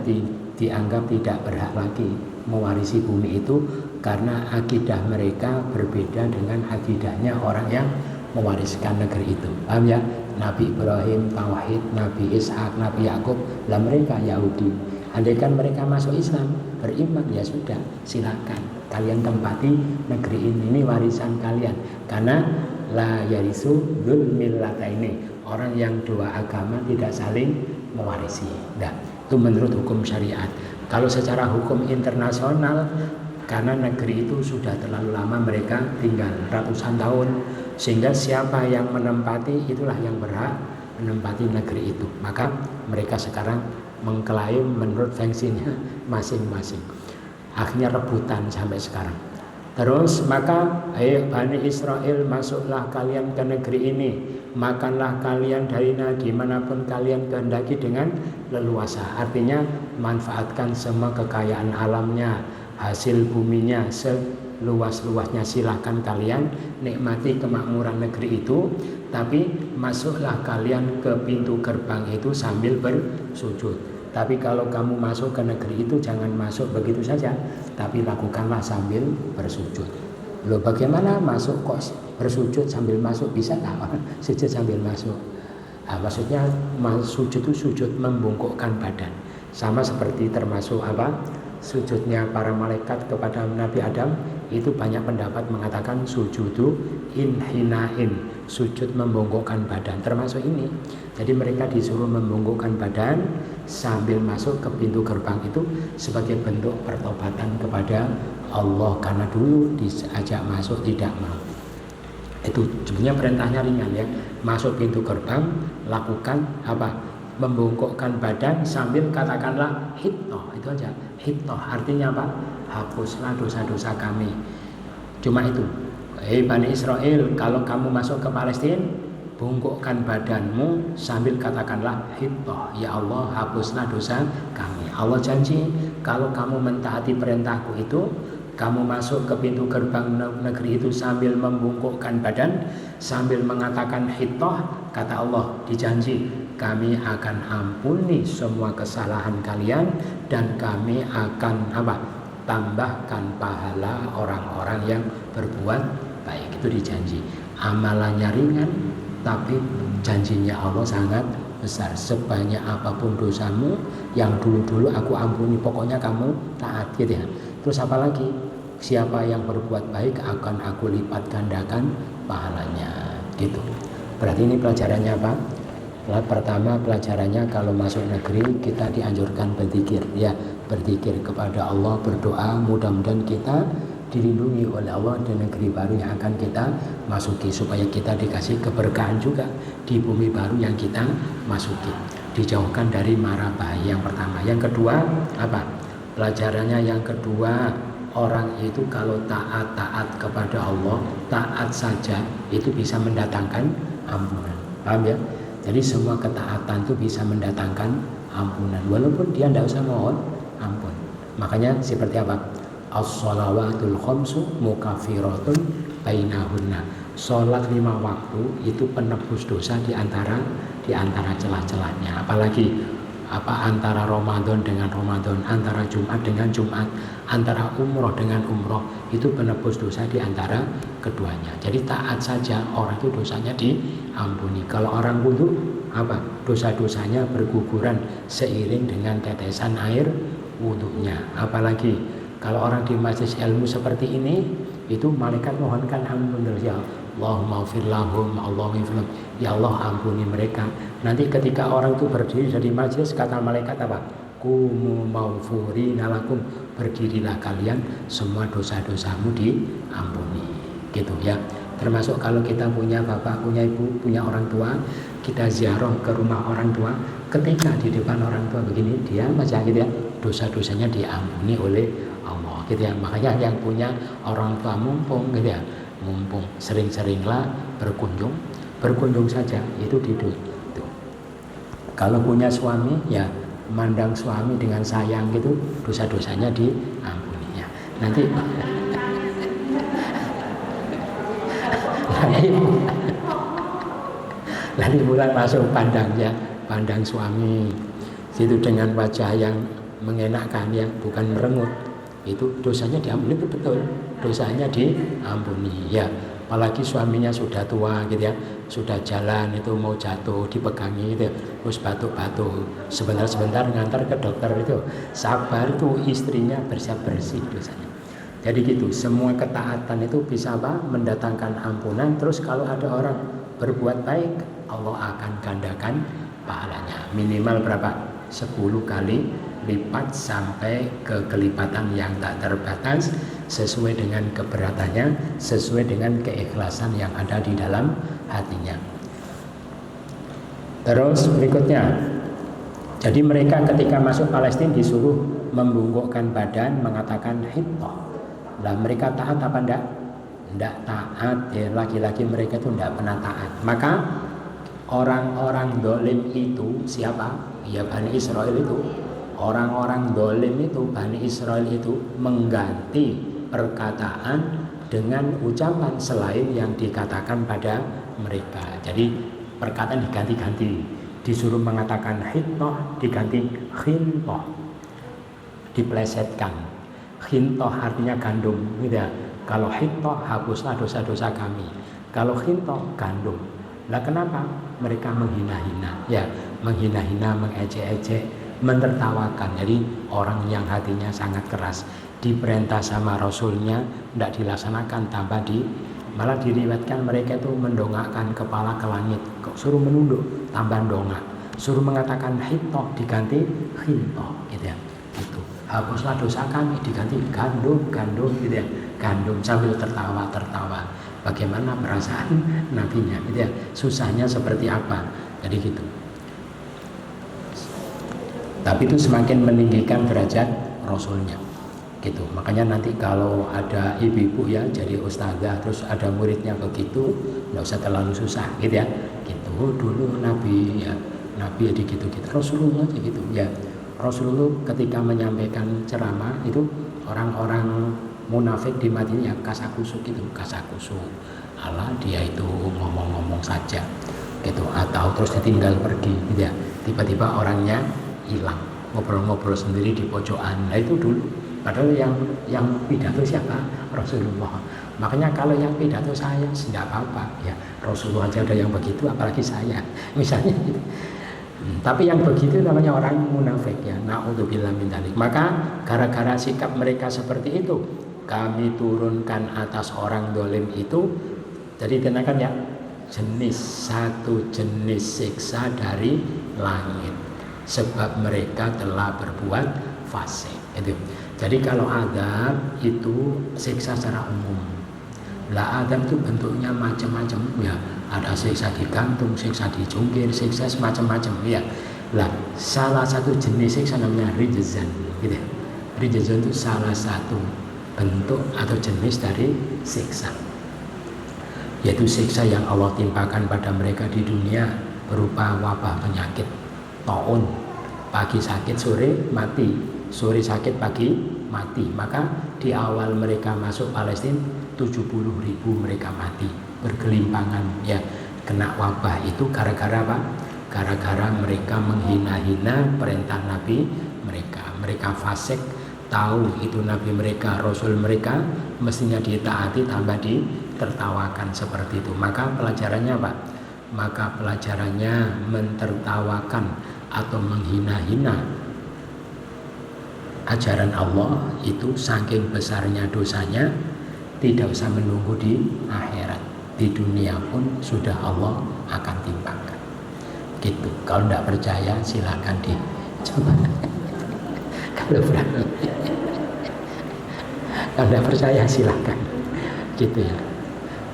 dianggap tidak berhak lagi mewarisi bumi itu, karena akidah mereka berbeda dengan akidahnya orang yang mewariskan negeri itu. Paham ya? Nabi Ibrahim tauhid, Nabi Ishak, Nabi Yakub, lah mereka Yahudi. Andaikan mereka masuk Islam, beriman, ya sudah, silakan kalian tempati negeri ini warisan kalian. Karena la yarisu dzul millataini, orang yang dua agama tidak saling mewarisi. Nah, itu menurut hukum syariat. Kalau secara hukum internasional, karena negeri itu sudah terlalu lama mereka tinggal ratusan tahun, sehingga siapa yang menempati itulah yang berhak menempati negeri itu. Maka mereka sekarang mengklaim menurut fungsinya masing-masing. Akhirnya rebutan sampai sekarang. Terus maka Bani Israel, masuklah kalian ke negeri ini, makanlah kalian dari dimanapun kalian kehendaki dengan leluasa. Artinya manfaatkan semua kekayaan alamnya, hasil buminya seluas-luasnya, silahkan kalian nikmati kemakmuran negeri itu. Tapi masuklah kalian ke pintu gerbang itu sambil bersujud. Tapi kalau kamu masuk ke negeri itu jangan masuk begitu saja, tapi lakukanlah sambil bersujud. Loh, bagaimana masuk kok bersujud sambil masuk? Bisa nggak sujud sambil masuk? Nah, maksudnya sujud itu sujud membungkukkan badan, sama seperti termasuk sujudnya para malaikat kepada Nabi Adam itu banyak pendapat mengatakan sujudu inhinain, sujud membongkokkan badan, termasuk ini. Jadi mereka disuruh membongkokkan badan sambil masuk ke pintu gerbang itu sebagai bentuk pertobatan kepada Allah, karena dulu diajak masuk tidak mau. Itu sebenarnya perintahnya ringan ya, masuk pintu gerbang lakukan apa? Membongkokkan badan sambil katakanlah hittoh, itu aja. Hittoh artinya apa? Hapuslah dosa-dosa kami. Cuma itu. Bani Israel, kalau kamu masuk ke Palestina, bongkokkan badanmu sambil katakanlah hittoh, ya Allah hapuslah dosa kami. Allah janji kalau kamu mentaati perintahku itu, kamu masuk ke pintu gerbang negeri itu sambil membungkukkan badan, sambil mengatakan hittoh, kata Allah dijanji kami akan ampuni semua kesalahan kalian dan kami akan apa? Tambahkan pahala orang-orang yang berbuat baik. Itu dijanji. Amalannya ringan, tapi janjinya Allah sangat besar. Sebanyak apapun dosamu yang dulu-dulu aku ampuni, pokoknya kamu taat gitu ya. Terus apa lagi? Siapa yang berbuat baik akan aku lipat gandakan pahalanya gitu. Berarti ini pelajarannya apa? Pertama pelajarannya kalau masuk negeri kita dianjurkan berzikir ya, berzikir kepada Allah, berdoa mudah-mudahan kita dilindungi oleh Allah di negeri baru yang akan kita masuki, supaya kita dikasih keberkahan juga di bumi baru yang kita masuki, dijauhkan dari mara bahaya. Yang pertama. Yang kedua apa? Pelajarannya yang kedua, orang itu kalau taat kepada Allah, taat saja itu bisa mendatangkan ampunan. Paham ya? Jadi semua ketaatan itu bisa mendatangkan ampunan, walaupun dia tidak usah mohon ampun. Makanya seperti apa? As-shalawatul khamsu mukaffiratun bainahunna. Salat 5 waktu itu penebus dosa di antara celah-celahnya. Apalagi antara Ramadan dengan Ramadan, antara Jumat dengan Jumat, antara umroh dengan umroh, itu penebus dosa di antara keduanya. Jadi taat saja orang itu dosanya diampuni. Kalau orang wudu apa? Dosa-dosanya berguguran seiring dengan tetesan air wudunya. Apalagi kalau orang di majelis ilmu seperti ini, itu malaikat mohonkan ampun dari Allahumma ghfir lahum, Allahumma ghfir lahum, ya Allah ampuni mereka. Nanti ketika orang itu berdiri dari majelis, kata malaikat apa? Kumu maghfurina lakum, berdirilah kalian, semua dosa-dosamu diampuni. Gitu ya. Termasuk kalau kita punya bapak, punya ibu, punya orang tua, kita ziarah ke rumah orang tua, ketika di depan orang tua begini, dia macam gitu ya, dosa-dosanya diampuni oleh Allah gitu ya. Makanya yang punya orang tua mumpung gitu ya, mumpung sering-seringlah berkunjung saja, itu tuh. Kalau punya suami ya mandang suami dengan sayang gitu, dosa-dosanya diampuni ya. Nanti bulan masuk pandang suami itu dengan wajah yang mengenakkan ya, bukan merengut, itu dosanya diampuni, betul dosanya diampuni ya. Apalagi suaminya sudah tua gitu ya, sudah jalan itu mau jatuh dipegangi gitu, terus batuk-batuk, sebentar ngantar ke dokter itu, sabar itu istrinya bersih dosanya. Jadi gitu, semua ketaatan itu bisa apa? Mendatangkan ampunan. Terus kalau ada orang berbuat baik, Allah akan gandakan pahalanya. Minimal berapa? 10 kali lipat sampai ke kelipatan yang tak terbatas, sesuai dengan keberatannya, sesuai dengan keikhlasan yang ada di dalam hatinya. Terus berikutnya, jadi mereka ketika masuk Palestina disuruh membungkukkan badan, mengatakan hittoh. Lah mereka taat apa enggak? Enggak taat ya, laki-laki mereka itu enggak pernah taat. Maka orang-orang dolim itu siapa? Ya Bani Israel itu. Orang-orang dolim itu, Bani Israel itu mengganti perkataan dengan ucapan selain yang dikatakan pada mereka. Jadi perkataan diganti-ganti, disuruh mengatakan hittoh diganti khintoh, diplesetkan. Khintoh artinya gandum gitu ya. Kalau hittoh hapuslah dosa-dosa kami, kalau khintoh gandum. Lah kenapa mereka menghina-hina ya, menghina-hina, mengejek-ejek mentertawakan. Jadi orang yang hatinya sangat keras, diperintah sama Rasulnya tidak dilaksanakan, tambah malah diriwayatkan mereka itu mendongakkan kepala ke langit, suruh menunduk tambah dongak, suruh mengatakan hitoh diganti hintoh gitu ya, gitu. Hapuslah dosa kami diganti gandum gitu ya, gandum, sambil tertawa. Bagaimana perasaan nabinya gitu ya, susahnya seperti apa, jadi gitu. Tapi itu semakin meninggikan derajat Rasulnya gitu. Makanya nanti kalau ada ibu-ibu ya jadi ustazah terus ada muridnya begitu, nggak usah terlalu susah gitu ya, gitu. Dulu Nabi ya gitu-gitu, Rasulullah aja gitu ya. Rasulullah ketika menyampaikan ceramah itu orang-orang munafik di Madinah ya kasakusuk gitu, Allah dia itu ngomong-ngomong saja gitu, atau terus ditinggal pergi gitu ya, tiba-tiba orangnya hilang, ngobrol-ngobrol sendiri di pojokan. Nah itu dulu, padahal yang pidato siapa? Rasulullah. Makanya kalau yang pidato saya tidak apa-apa ya, Rasulullah aja ada yang begitu, apalagi saya misalnya gitu. Tapi yang begitu namanya orang munafik ya, naudzubillah min dzalik. Maka gara-gara sikap mereka seperti itu, kami turunkan atas orang dolim itu, jadi dikenakan ya satu jenis siksa dari langit, sebab mereka telah berbuat fasik itu. Jadi kalau azab itu siksa secara umum. Lah azab itu bentuknya macam-macam ya. Ada siksa digantung, siksa dijungkir, siksa semacam-macam ya. Lah salah satu jenis siksa namanya rijzan gitu. Rijzan itu salah satu bentuk atau jenis dari siksa, yaitu siksa yang Allah timpakan pada mereka di dunia berupa wabah penyakit, taun, pagi sakit sore mati, sore sakit pagi mati. Maka di awal mereka masuk Palestina 70.000 mereka mati bergelimpangan ya, kena wabah itu gara-gara apa? Gara-gara mereka menghina-hina perintah Nabi mereka fasik, tahu itu Nabi mereka, Rasul mereka mestinya ditaati, tambah ditertawakan seperti itu. Maka pelajarannya apa? Maka pelajarannya mentertawakan atau menghina-hina ajaran Allah itu saking besarnya dosanya, tidak usah menunggu di akhirat, di dunia pun sudah Allah akan timpakan gitu. Kalau tidak percaya silakan dicoba. Kalau berani, kalau tidak percaya silakan gitu ya.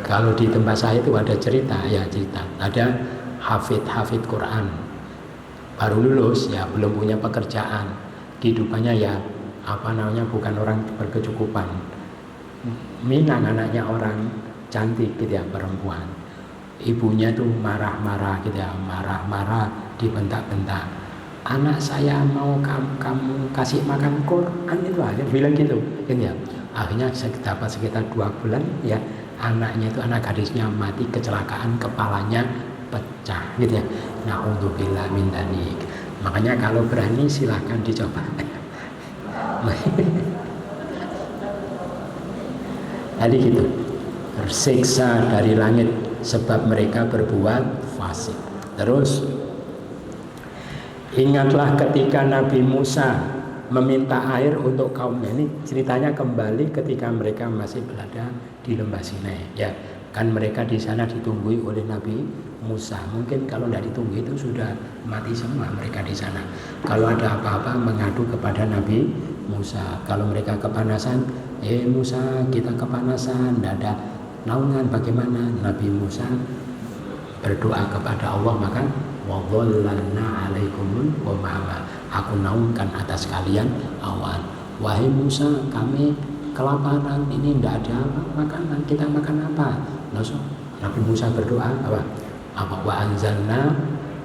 Kalau di tempat saya itu ada cerita, ada hafid Quran, baru lulus ya, belum punya pekerjaan, kehidupannya ya bukan orang berkecukupan. Minang anaknya orang cantik gitu ya, perempuan. Ibunya tuh marah-marah gitu ya, marah-marah, dibentak-bentak. Anak saya mau kamu kasih makan Quran itu aja, bilang gitu ya. Akhirnya dapat sekitar 2 bulan ya, anaknya itu, anak gadisnya mati kecelakaan, kepalanya pecah gitu ya. Naudzubillah min dzalik. Makanya kalau berani silahkan dicoba. Tadi gitu, tersiksa dari langit sebab mereka berbuat fasik. Terus ingatlah ketika Nabi Musa meminta air untuk kaumnya. Ini ceritanya kembali ketika mereka masih berada di lembah Sinai ya. Kan mereka di sana ditunggui oleh Nabi Musa. Mungkin kalau tidak ditunggu itu sudah mati semua mereka di sana. Kalau ada apa-apa mengadu kepada Nabi Musa. Kalau mereka kepanasan, Musa kita kepanasan, tidak ada naungan, bagaimana? Nabi Musa berdoa kepada Allah, maka wadhallalna alaikumul ghamama, aku naungkan atas kalian awan. Wahai Musa, kami kelaparan, ini tidak ada makanan, kita makan apa? Langsung Nabi Musa berdoa apa wa anzalna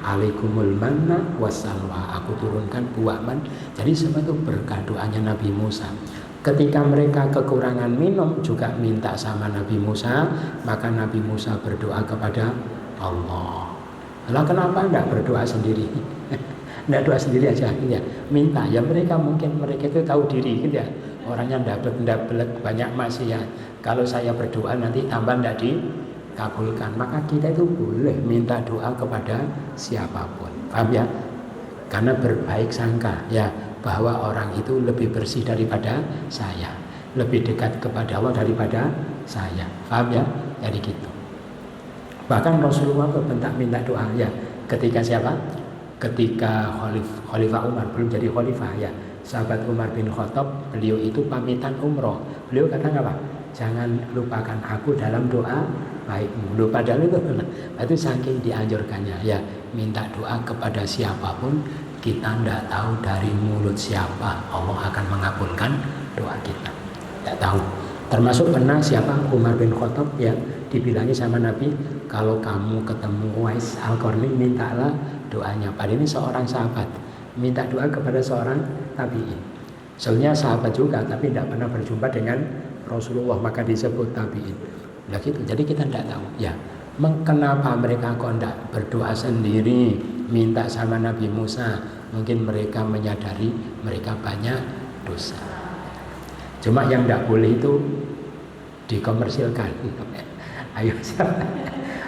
alaikumul manna wassalwa, aku turunkan buah man. Jadi semua itu berkah doanya Nabi Musa. Ketika mereka kekurangan minum juga minta sama Nabi Musa, maka Nabi Musa berdoa kepada Allah. Lah kenapa enggak berdoa sendiri? Enggak doa sendiri aja ya, minta ya. Mereka itu tahu diri gitu ya, orangnya enggak banyak maksiat. Kalau saya berdoa nanti tambah enggak dikabulkan, maka kita itu boleh minta doa kepada siapapun. Paham ya? karena berbaik sangka ya bahwa orang itu lebih bersih daripada saya, lebih dekat kepada Allah daripada saya. Paham ya? Jadi gitu. Bahkan Rasulullah berbentak minta doa ya ketika siapa? Ketika Khalifah Umar belum jadi khalifah ya, sahabat Umar bin Khattab, beliau itu pamitan umroh. Beliau kata apa? Jangan lupakan aku dalam doa baikmu. Lupa padahal itu saking dianjurkannya ya, minta doa kepada siapapun, kita tidak tahu dari mulut siapa Allah akan mengabulkan doa kita. Tidak tahu. Termasuk pernah siapa? Umar bin Khattab ya, dibilangi sama Nabi, kalau kamu ketemu Uwais Al-Qarni mintalah doanya. Padahal ini seorang sahabat minta doa kepada seorang tabi'in. Sebenarnya sahabat juga tapi tidak pernah berjumpa dengan Rasulullah, maka disebut tabi'in. Nah gitu. Jadi kita tidak tahu ya, kenapa mereka kok tidak berdoa sendiri minta sama Nabi Musa. Mungkin mereka menyadari mereka banyak dosa. Cuma yang tidak boleh itu dikomersilkan. Ayo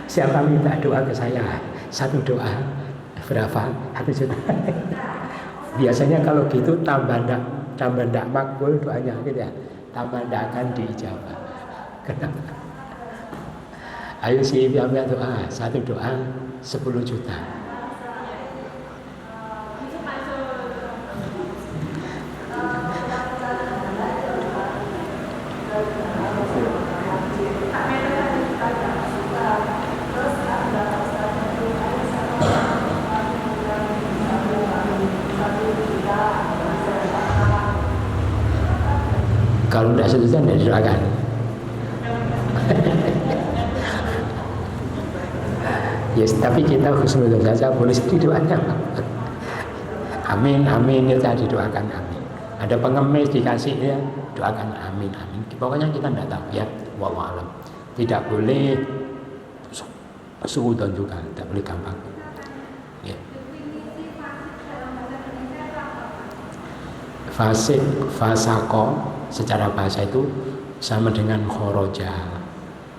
siapa minta doa ke saya, satu doa berapa? 1 juta. Biasanya kalau gitu tambah ndak makbul doanya gitu ya, tambah ndak akan diijabah. Kenapa? Ayo siapa doa, satu doa 10 juta. Kalau tidak setuju tidak didoakan. Yes, tapi kita husnul saja boleh didoakan. Amin, amin itu tadi didoakan amin. Ada pengemis dikasih ya, doakan amin, amin. Pokoknya kita tidak tahu ya, wallahu alam. Tidak boleh suudzon juga, tidak boleh gampang. Ya. Fasik, fasako secara bahasa itu sama dengan khoroja.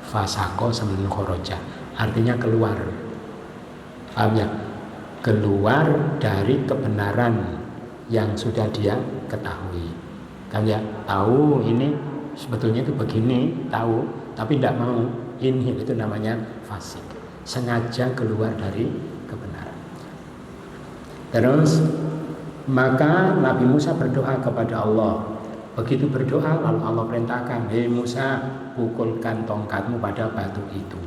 Fasako sama dengan khoroja, artinya keluar. Paham ya? Keluar dari kebenaran yang sudah dia ketahui. Kan ya? Tahu ini sebetulnya itu begini, tahu, tapi tidak mau. Ini itu namanya fasik. Sengaja keluar dari kebenaran. Terus maka Nabi Musa berdoa kepada Allah. Begitu berdoa lalu Allah perintahkan, hei Musa, pukulkan tongkatmu pada batu itu.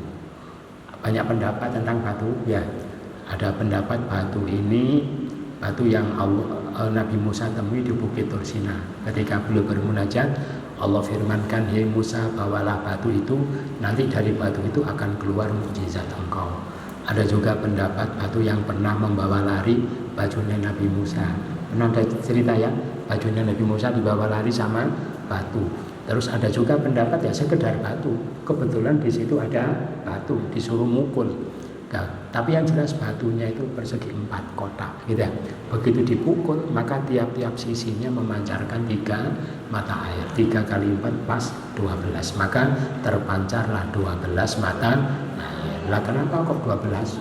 Banyak pendapat tentang batu ya. Ada pendapat batu ini batu yang Nabi Musa temui di Bukit Tursina. Ketika beliau bermunajat, Allah firmankan, hei Musa, bawalah batu itu, nanti dari batu itu akan keluar mukjizat engkau. Ada juga pendapat batu yang pernah membawa lari bajunya Nabi Musa. Pernah ada cerita ya, bajunya Nabi Musa dibawa lari sama batu. Terus ada juga pendapat ya sekedar batu, kebetulan di situ ada batu, disuruh mukul. Nah, tapi yang jelas batunya itu persegi 4 kotak, gitu ya. Begitu dipukul maka tiap-tiap sisinya memancarkan 3 mata air. 3 kali 4 pas 12, maka terpancarlah 12 mata air. Lah kenapa kok 12?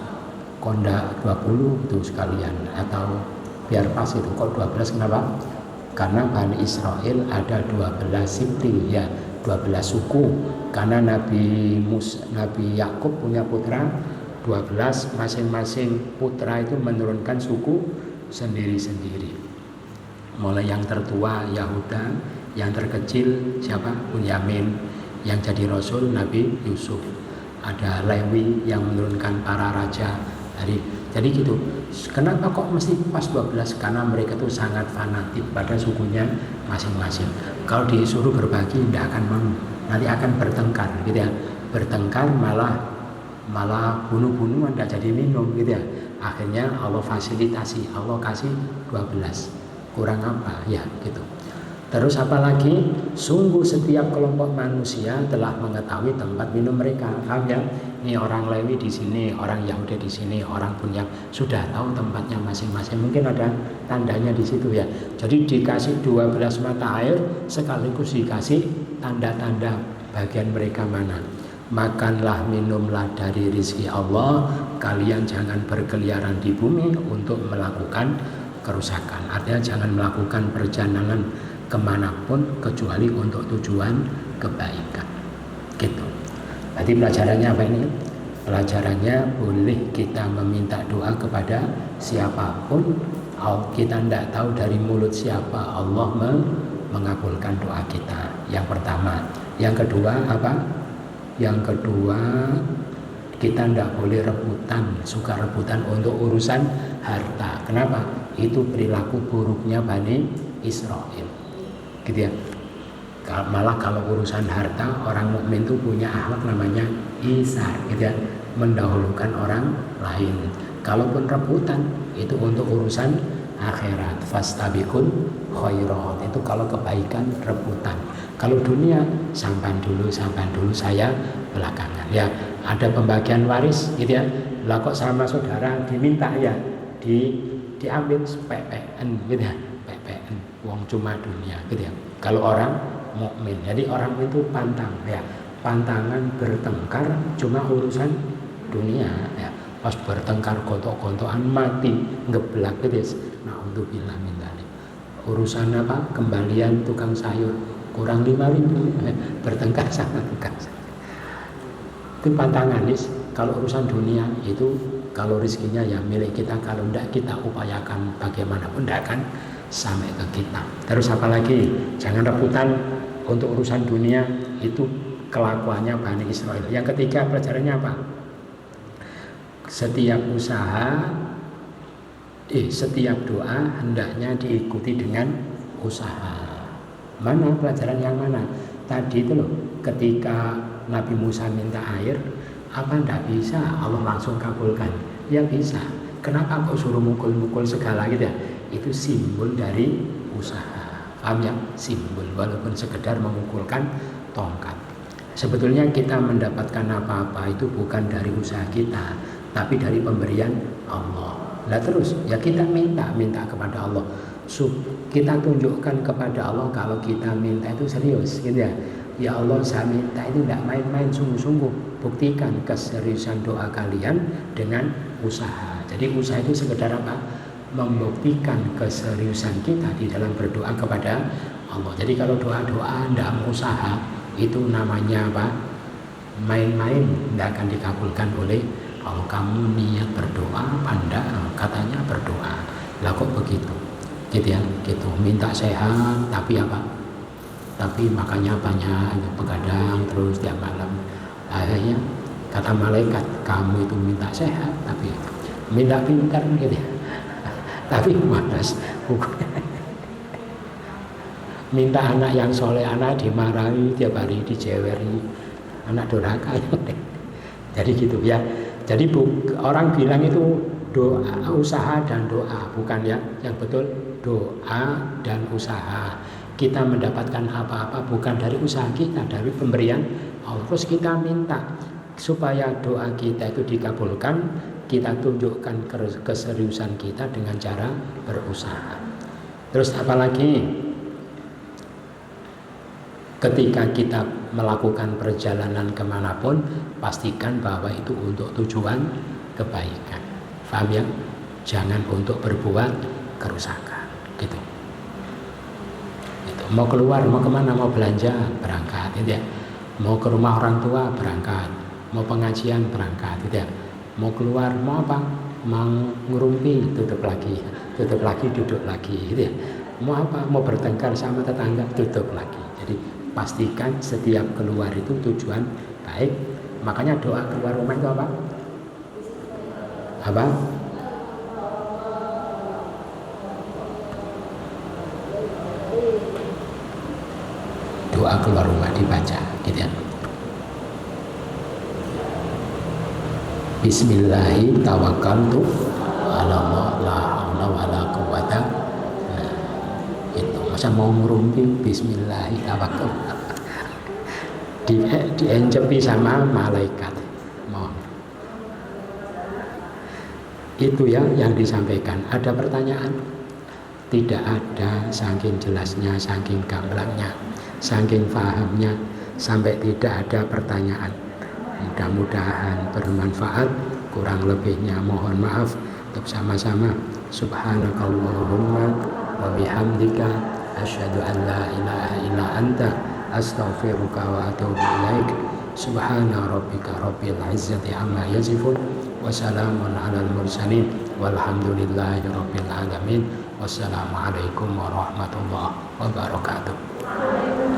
Konda 20 itu sekalian, atau biar pas itu kok 12 kenapa? Karena Bani Israel ada 12 sibti ya, 12 suku. Karena Nabi Yakub punya putra 12, masing-masing putra itu menurunkan suku sendiri-sendiri. Mulai yang tertua Yahuda, yang terkecil siapa? Bunyamin, yang jadi rasul Nabi Yusuf. Ada Lewi yang menurunkan para raja. Jadi gitu. Kenapa kok mesti pas 12? Karena mereka tuh sangat fanatik pada sukunya masing-masing. Kalau disuruh berbagi tidak akan mau, nanti akan bertengkar gitu ya. Bertengkar malah bunuh-bunuhan, tidak jadi minum gitu ya. Akhirnya Allah fasilitasi, Allah kasih 12. Kurang apa ya gitu. Terus apalagi, sungguh setiap kelompok manusia telah mengetahui tempat minum mereka. Paham ya? Ini orang Lewi di sini, orang Yahudi di sini, orang Bunyamin sudah tahu tempatnya masing-masing. Mungkin ada tandanya di situ ya. Jadi dikasih 12 mata air sekaligus dikasih tanda-tanda bagian mereka mana. Makanlah, minumlah dari rizki Allah. Kalian jangan berkeliaran di bumi untuk melakukan kerusakan. Artinya jangan melakukan perjalanan kemanapun kecuali untuk tujuan kebaikan. Gitu. Jadi pelajarannya apa ini? Pelajarannya boleh kita meminta doa kepada siapapun. Kita tidak tahu dari mulut siapa Allah mengabulkan doa kita. Yang pertama. Yang kedua apa? Yang kedua, kita tidak boleh rebutan, suka rebutan untuk urusan harta. Kenapa? Itu perilaku buruknya Bani Israel. Gitu ya. Malah kalau urusan harta, orang mukmin itu punya akhlak namanya isar, gitu ya, mendahulukan orang lain. Kalaupun rebutan itu untuk urusan akhirat. Fastabiqul khairat, itu kalau kebaikan rebutan. Kalau dunia sampan dulu saya belakangan. Ya, ada pembagian waris gitu ya. Lah kok sama saudara diminta ya diambil PPN gitu ya. PPN wong cuma dunia gitu ya. Kalau orang mukmin. Jadi orang itu pantang ya. Pantangan bertengkar cuma urusan dunia ya. Pas bertengkar gontok-gontokan mati ngeblak gitu. Naudzubillah min dzalik. Urusan apa? Kembalian tukang sayur kurang 5.000 bertengkar sama tukang sayur. Itu pantangan nih. Kalau urusan dunia itu kalau rezekinya ya milik kita, kalau tidak kita upayakan bagaimanapun tidak akan sampai ke kita. Terus apa lagi? Jangan rebutan untuk urusan dunia, itu kelakuannya Bani Israel. Yang ketiga pelajarannya apa? Setiap usaha, setiap doa hendaknya diikuti dengan usaha. Mana pelajaran yang mana? Tadi itu loh, ketika Nabi Musa minta air, apa ndak bisa Allah langsung kabulkan? Ya bisa. Kenapa kok suruh mukul-mukul segala gitu ya? Itu simbol dari usaha. Paham ya? Simbol, walaupun sekedar memukulkan tongkat. Sebetulnya kita mendapatkan apa-apa itu bukan dari usaha kita, tapi dari pemberian Allah. Nah terus ya kita minta kepada Allah. Kita tunjukkan kepada Allah kalau kita minta itu serius gitu ya. Ya Allah, saya minta itu tidak main-main, sungguh-sungguh. Buktikan keseriusan doa kalian dengan usaha. Jadi usaha itu sekedar apa? Membuktikan keseriusan kita di dalam berdoa kepada Allah. Jadi kalau doa-doa tidak usaha, itu namanya apa? Main-main, tidak akan dikabulkan oleh Allah. Kamu niat berdoa, panda katanya berdoa. Lah kok begitu? Gitu ya, gitu. Minta sehat, tapi apa? Tapi makanya banyak begadang terus tiap malam. Akhirnya kata malaikat, kamu itu minta sehat tapi minta pintar gitu ya. Tapi malas. Minta anak yang soleh, anak dimarahi tiap hari, dijeweri, anak durhaka. Jadi gitu ya. Jadi orang bilang itu doa, usaha dan doa, bukan ya. Yang betul doa dan usaha. Kita mendapatkan apa-apa bukan dari usaha kita, dari pemberian Allah. Terus kita minta supaya doa kita itu dikabulkan, kita tunjukkan keseriusan kita dengan cara berusaha. Terus apalagi ketika kita melakukan perjalanan kemanapun, pastikan bahwa itu untuk tujuan kebaikan. Paham ya? Jangan untuk berbuat kerusakan gitu. Mau keluar, mau kemana, mau belanja, berangkat gitu ya. Mau ke rumah orang tua, berangkat. Mau pengajian, berangkat gitu ya. Mau keluar, mau apa? Mau ngerumpi, tutup lagi, duduk lagi gitu ya. Mau apa? Mau bertengkar sama tetangga, tutup lagi. Jadi pastikan setiap keluar itu tujuan baik. Makanya doa keluar rumah itu apa? Apa? Doa keluar rumah dibaca gitu ya. Bismillahi tawakkaltu ala Allah la haula wala quwata. Nah, itu masa mau ngerumpi bismillahi tawakkal. Diencepi sama malaikat. Mohon. Itu ya yang disampaikan. Ada pertanyaan? Tidak ada, saking jelasnya, saking gamblangnya, saking fahamnya, sampai tidak ada pertanyaan. Mudah-mudahan bermanfaat. Kurang lebihnya mohon maaf. untuk sama-sama. Subhanakallahumma wa bihamdika asyhadu an la ilaha illa anta astaghfiruka wa atubu ilaik. Subhana rabbika rabbil izzati amma yasifun wa salamun alal mursalin walhamdulillahi rabbil alamin. Wassalamualaikum warahmatullahi wabarakatuh.